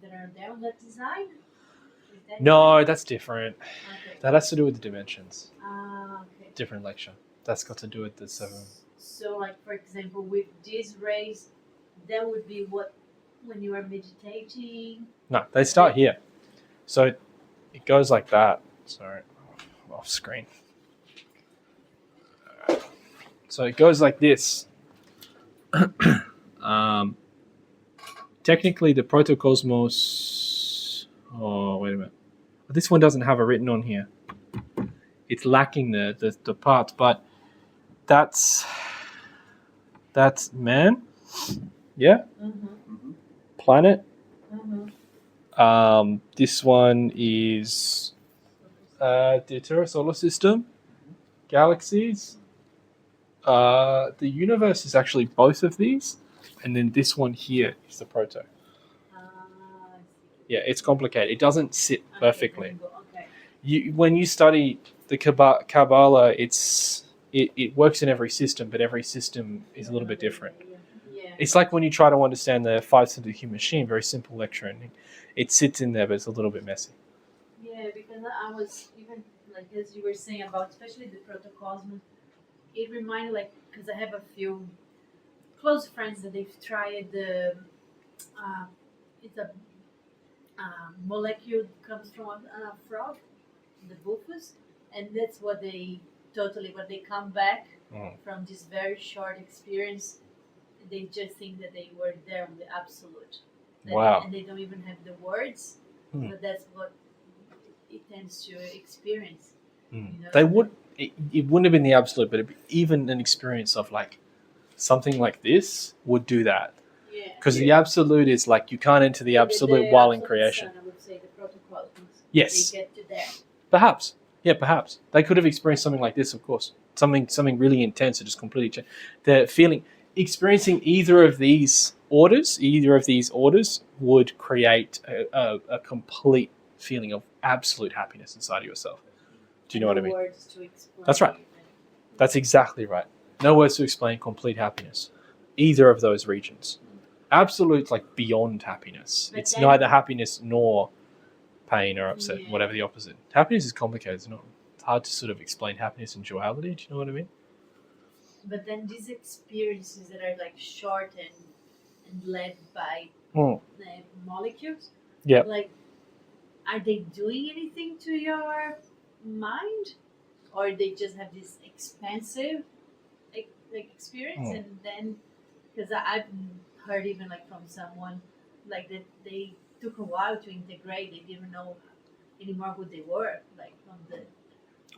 that are there on that design? Is that No, that's different. Okay. That has to do with the dimensions. Okay. Different lecture. That's got to do with the seven. So, like for example, with these rays, that would be what when you are meditating. No, they start here. So it goes like that. Sorry, I'm off screen. Alright. So it goes like this. Technically, the protocosmos. Oh, wait a minute. This one doesn't have it written on here. It's lacking the parts, but that's man. Yeah, Mm-hmm. planet. Mm-hmm. This one is the Terra solar system, galaxies. The universe is actually both of these, and then this one here is the proto. Yeah, it's complicated. It doesn't sit perfectly. Okay. When you study the Kabbalah, it works in every system, but every system is a little bit different. Yeah. It's like when you try to understand the five senses of the human machine, very simple lecture, and it sits in there, but it's a little bit messy. Yeah, because I was even like as you were saying about especially the protocosmos, it reminded like because I have a few close friends that they've tried the it's a molecule comes from a frog, the buphus, and that's what they when they come back from this very short experience, they just think that they were there on the absolute. Wow. And they don't even have the words, but that's what it tends to experience. You know? They would. It wouldn't have been the absolute, but even an experience of like something like this would do that. Yeah. Because the absolute is like you can't enter the absolute while in creation. Sun, I would say the protocosmos. Yes. They get to there. Perhaps. Yeah, perhaps. They could have experienced something like this, of course. Something really intense that just completely changed. The feeling, experiencing either of these orders would create a complete feeling of absolute happiness inside of yourself. Do you know what I mean? Words to explain. That's right. That's exactly right. No words to explain complete happiness. Either of those regions. Absolute, like beyond happiness. But it's then- neither happiness nor pain or upset, Yeah. whatever the opposite. Happiness is complicated. It's hard to sort of explain happiness and duality. Do you know what I mean? But then these experiences that are like short and led by Mm. the molecules, Yep. like, are they doing anything to your mind, or they just have this expansive like experience, Mm. and then because I've heard even like from someone like that they took a while to integrate. They didn't know anymore who they were, like on the.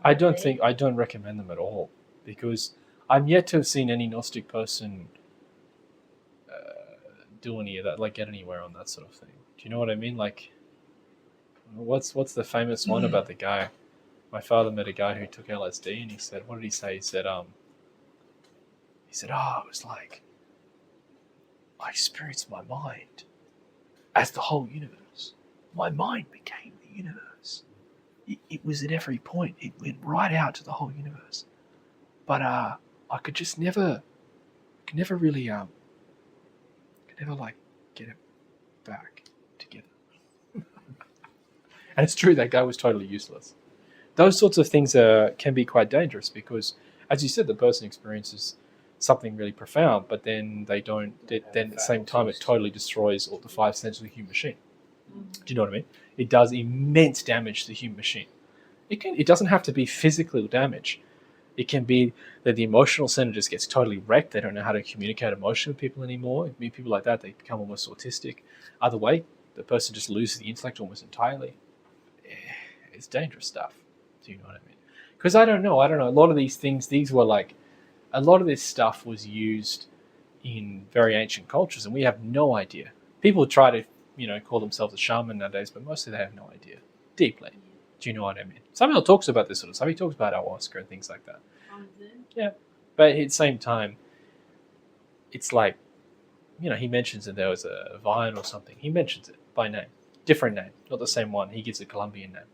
I don't recommend them at all because I'm yet to have seen any Gnostic person do any of that, like get anywhere on that sort of thing. Do you know what I mean? Like, what's the famous one about the guy? My father met a guy who took LSD, and he said, what did he say? He said, oh, it was like I experienced my mind as the whole universe. My mind became the universe. It was at every point. It went right out to the whole universe. But I could just never really like get it back together. And it's true, that guy was totally useless. Those sorts of things can be quite dangerous because, as you said, the person experiences something really profound, but then they don't. Then at the same time, it totally destroys all the five senses of the human machine. Do you know what I mean? It does immense damage to the human machine. It doesn't have to be physical damage. It can be that the emotional center just gets totally wrecked. They don't know how to communicate emotion with people anymore. People like that, they become almost autistic. Other way, the person just loses the intellect almost entirely. It's dangerous stuff. Do you know what I mean? Because I don't know. A lot of these things, a lot of this stuff was used in very ancient cultures, and we have no idea. People try to, call themselves a shaman nowadays, but mostly they have no idea. Deeply. Do you know what I mean? Samael talks about this sort of stuff. He talks about ayahuasca and things like that. Yeah. But at the same time, it's like, he mentions that there was a vine or something. He mentions it by name. Different name, not the same one. He gives a Colombian name.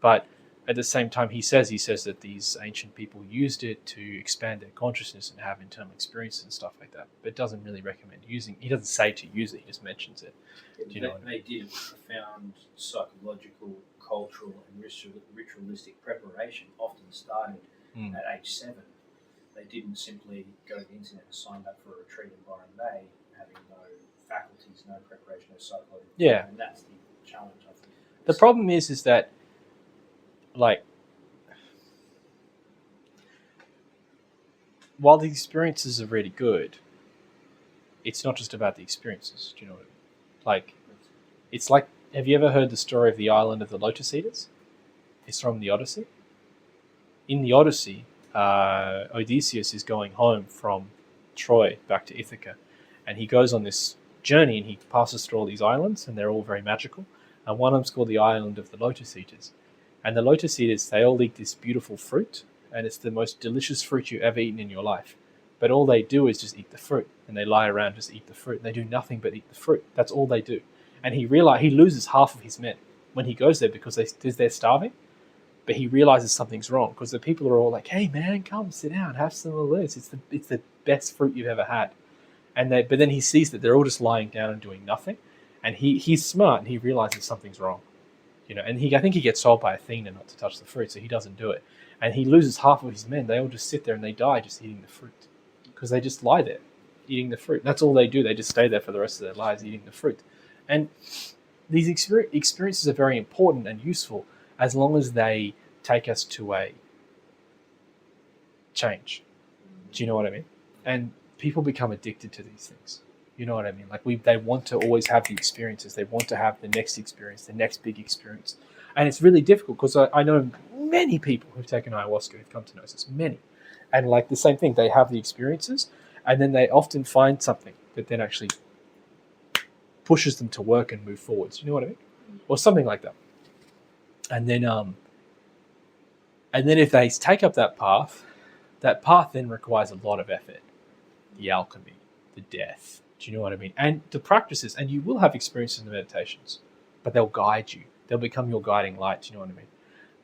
But at the same time, he says that these ancient people used it to expand their consciousness and have internal experiences and stuff like that. But doesn't really recommend using. He doesn't say to use it. He just mentions it. Do you know what I mean? They did a profound psychological, cultural, and ritualistic preparation. Often started at age 7. They didn't simply go to the internet and sign up for a retreat in Byron Bay, having no faculties, no preparation, no psychological. Yeah. And that's the challenge, I think. The problem is that, like, while the experiences are really good, it's not just about the experiences. Do you know what I mean? Like, it's like, have you ever heard the story of the island of the Lotus Eaters? It's from the Odyssey. In the Odyssey, Odysseus is going home from Troy back to Ithaca, and he goes on this journey and he passes through all these islands, and they're all very magical, and one of them's called the island of the Lotus Eaters. And the Lotus Eaters, they all eat this beautiful fruit, and it's the most delicious fruit you've ever eaten in your life. But all they do is just eat the fruit, and they lie around just eat the fruit. They do nothing but eat the fruit. That's all they do. And he loses half of his men when he goes there because they're starving. But he realizes something's wrong because the people are all like, "Hey man, come sit down, have some of this. It's the best fruit you've ever had." But then he sees that they're all just lying down and doing nothing, and he's smart and he realizes something's wrong, And I think he gets told by Athena not to touch the fruit, so he doesn't do it, and he loses half of his men. They all just sit there and they die just eating the fruit because they just lie there eating the fruit. That's all they do. They just stay there for the rest of their lives eating the fruit, and these experiences are very important and useful as long as they take us to a change. Do you know what I mean? And people become addicted to these things. You know what I mean? Like they want to always have the experiences. They want to have the next experience, the next big experience. And it's really difficult because I know many people who've taken ayahuasca who've come to Gnosis, many. And like the same thing, they have the experiences and then they often find something that then actually pushes them to work and move forwards. You know what I mean? Or something like that. And then if they take up that path then requires a lot of effort. The alchemy, the death. Do you know what I mean? And the practices, and you will have experiences in the meditations, but they'll guide you. They'll become your guiding light. Do you know what I mean?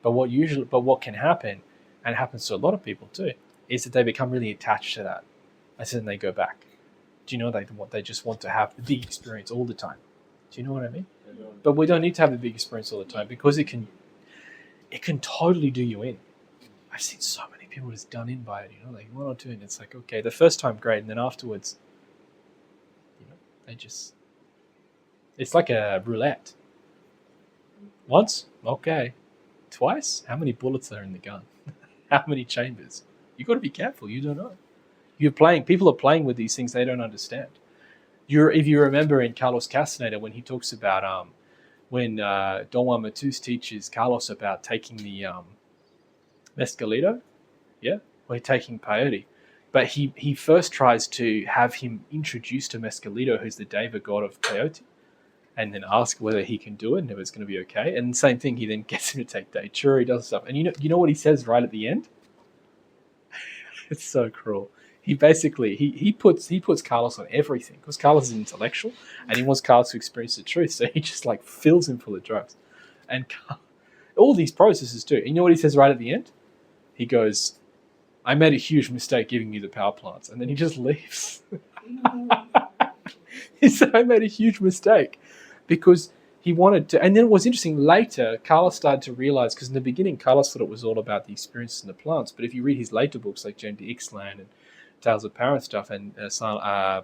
But what can happen, and it happens to a lot of people too, is that they become really attached to that, and then they go back. Do you know they just want to have the big experience all the time? Do you know what I mean? But we don't need to have the big experience all the time because it can totally do you in. I've seen so many people just done in by it, like 1 or 2, and it's like, okay, the first time great, and then afterwards, it's like a roulette. Once, okay. Twice, how many bullets are in the gun? How many chambers? You've got to be careful, you don't know. People are playing with these things they don't understand. If you remember in Carlos Castaneda, when he talks about when Don Juan Matus teaches Carlos about taking the mescalito, or taking peyote, but he first tries to have him introduced to mescalito, who's the deva god of peyote, and then ask whether he can do it and if it's going to be okay. And same thing, he then gets him to take datura, he does stuff, and you know what he says right at the end? It's so cruel. He basically he puts Carlos on everything because Carlos is intellectual and he wants Carlos to experience the truth. So he just like fills him full of drugs, and all these processes too. And you know what he says right at the end? He goes, "I made a huge mistake giving you the power plants," and then he just leaves. He said, "I made a huge mistake," because he wanted to. And then it was interesting. Later, Carlos started to realize, because in the beginning, Carlos thought it was all about the experiences in the plants. But if you read his later books, like James de Ixtlan and Tales of Power and stuff, and Power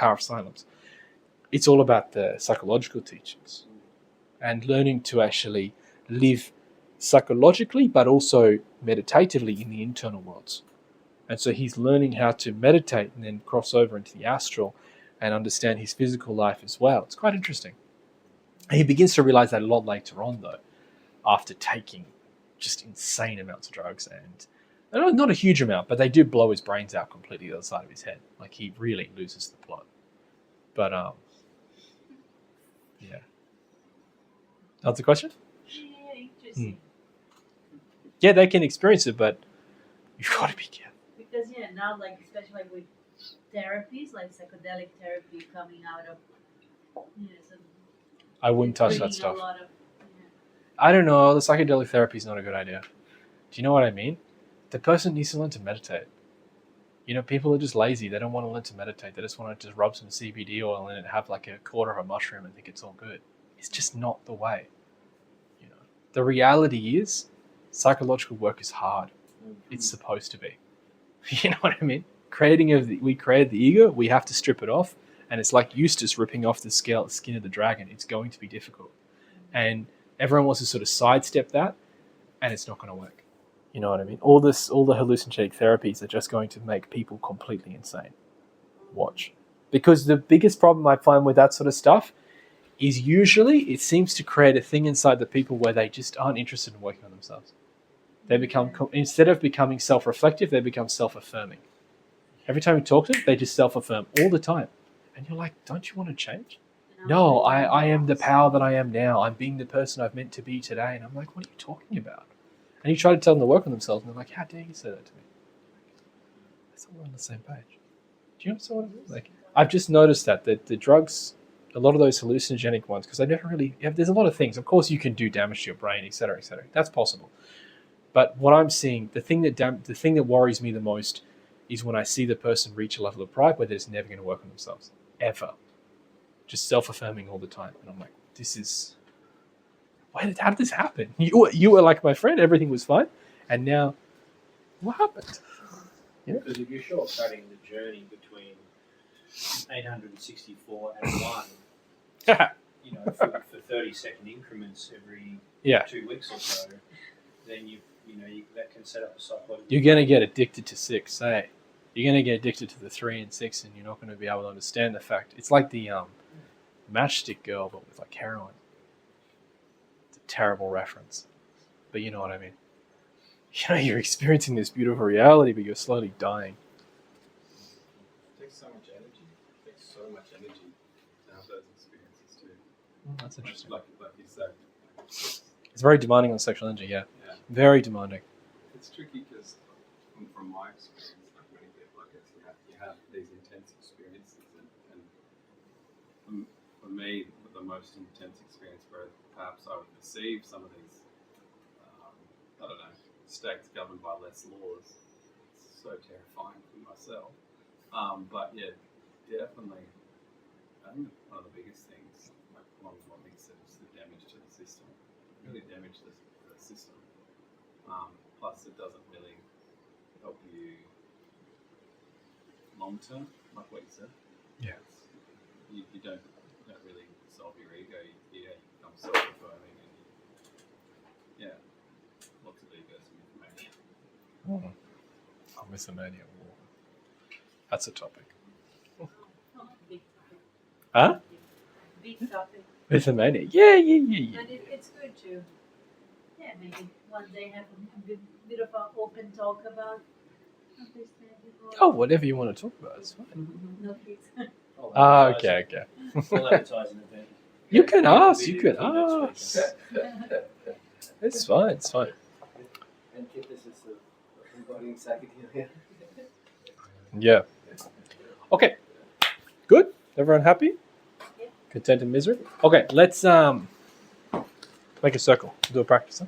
of Silence, it's all about the psychological teachings and learning to actually live psychologically, but also meditatively in the internal worlds. And so he's learning how to meditate and then cross over into the astral and understand his physical life as well. It's quite interesting. And he begins to realize that a lot later on, though, after taking just insane amounts of drugs, and not a huge amount, but they do blow his brains out completely the other side of his head. Like, he really loses the plot. But yeah. That's the question? Yeah, interesting. Yeah, they can experience it, but you've got to be careful. Because now like especially like with therapies, like psychedelic therapy coming out of some I wouldn't touch that bringing stuff. A lot of, I don't know. The psychedelic therapy is not a good idea. Do you know what I mean? The person needs to learn to meditate. People are just lazy. They don't want to learn to meditate. They just want to just rub some CBD oil in it and have like a quarter of a mushroom and think it's all good. It's just not the way. The reality is, psychological work is hard. It's supposed to be. You know what I mean? We created the ego. We have to strip it off, and it's like Eustace ripping off the skin of the dragon. It's going to be difficult, and everyone wants to sort of sidestep that, and it's not going to work. You know what I mean? All the hallucinogenic therapies are just going to make people completely insane. Watch. Because the biggest problem I find with that sort of stuff is usually it seems to create a thing inside the people where they just aren't interested in working on themselves. They become, instead of becoming self-reflective, they become self-affirming. Every time you talk to them, they just self-affirm all the time. And you're like, don't you want to change? No, I am the power that I am now. I'm being the person I've meant to be today. And I'm like, what are you talking about? And you try to tell them to work on themselves, and they're like, how dare you say that to me? That's all on the same page. Do you understand what I mean? Like, I've just noticed that the drugs, a lot of those hallucinogenic ones, because I never really, there's a lot of things. Of course, you can do damage to your brain, etc., etc. That's possible. But what I'm seeing, the thing that worries me the most is when I see the person reach a level of pride where they're just never going to work on themselves. Ever. Just self-affirming all the time. And I'm like, how did this happen? You were like my friend, everything was fine. And now, what happened? Because if you're shortcutting the journey between 864 and 1, for 30-second increments every 2 weeks or so, then that can set up a psychological. You're going to get addicted to 6, eh? You're going to get addicted to the 3 and 6, and you're not going to be able to understand the fact. It's like the matchstick girl, but with like heroin. It's a terrible reference, but you know what I mean. You're experiencing this beautiful reality, but you're slowly dying. It takes so much energy. It takes so much energy to have those experiences too. That's interesting. Like you said. It's very demanding on sexual energy, yeah. Very demanding. It's tricky because, from my experience, like many people, I guess you have these intense experiences, and for me, the most intense experience where perhaps I would perceive some of these, I don't know, states governed by less laws. It's so terrifying for myself. But yeah, definitely, I think one of the biggest things, like along with what Mick said, is the damage to the system. It really damaged the system. Plus, it doesn't really help you long term, like what you said. Yeah. You don't really solve your ego. You become self-affirming, and lots of egos and information. Mythomania. That's a topic. big Huh? big topic. Mythomania. Yeah. But it's good to, maybe one day have a bit of an open talk about understanding. Oh, whatever you want to talk about, it's fine. No kids. Okay. We'll advertise an event. You can ask. Next week. It's fine. Antithesis of embodying psychedelia. Yeah. Okay. Good. Everyone happy? Yeah. Content and misery. Okay. Let's make a circle. Do a practice. Huh?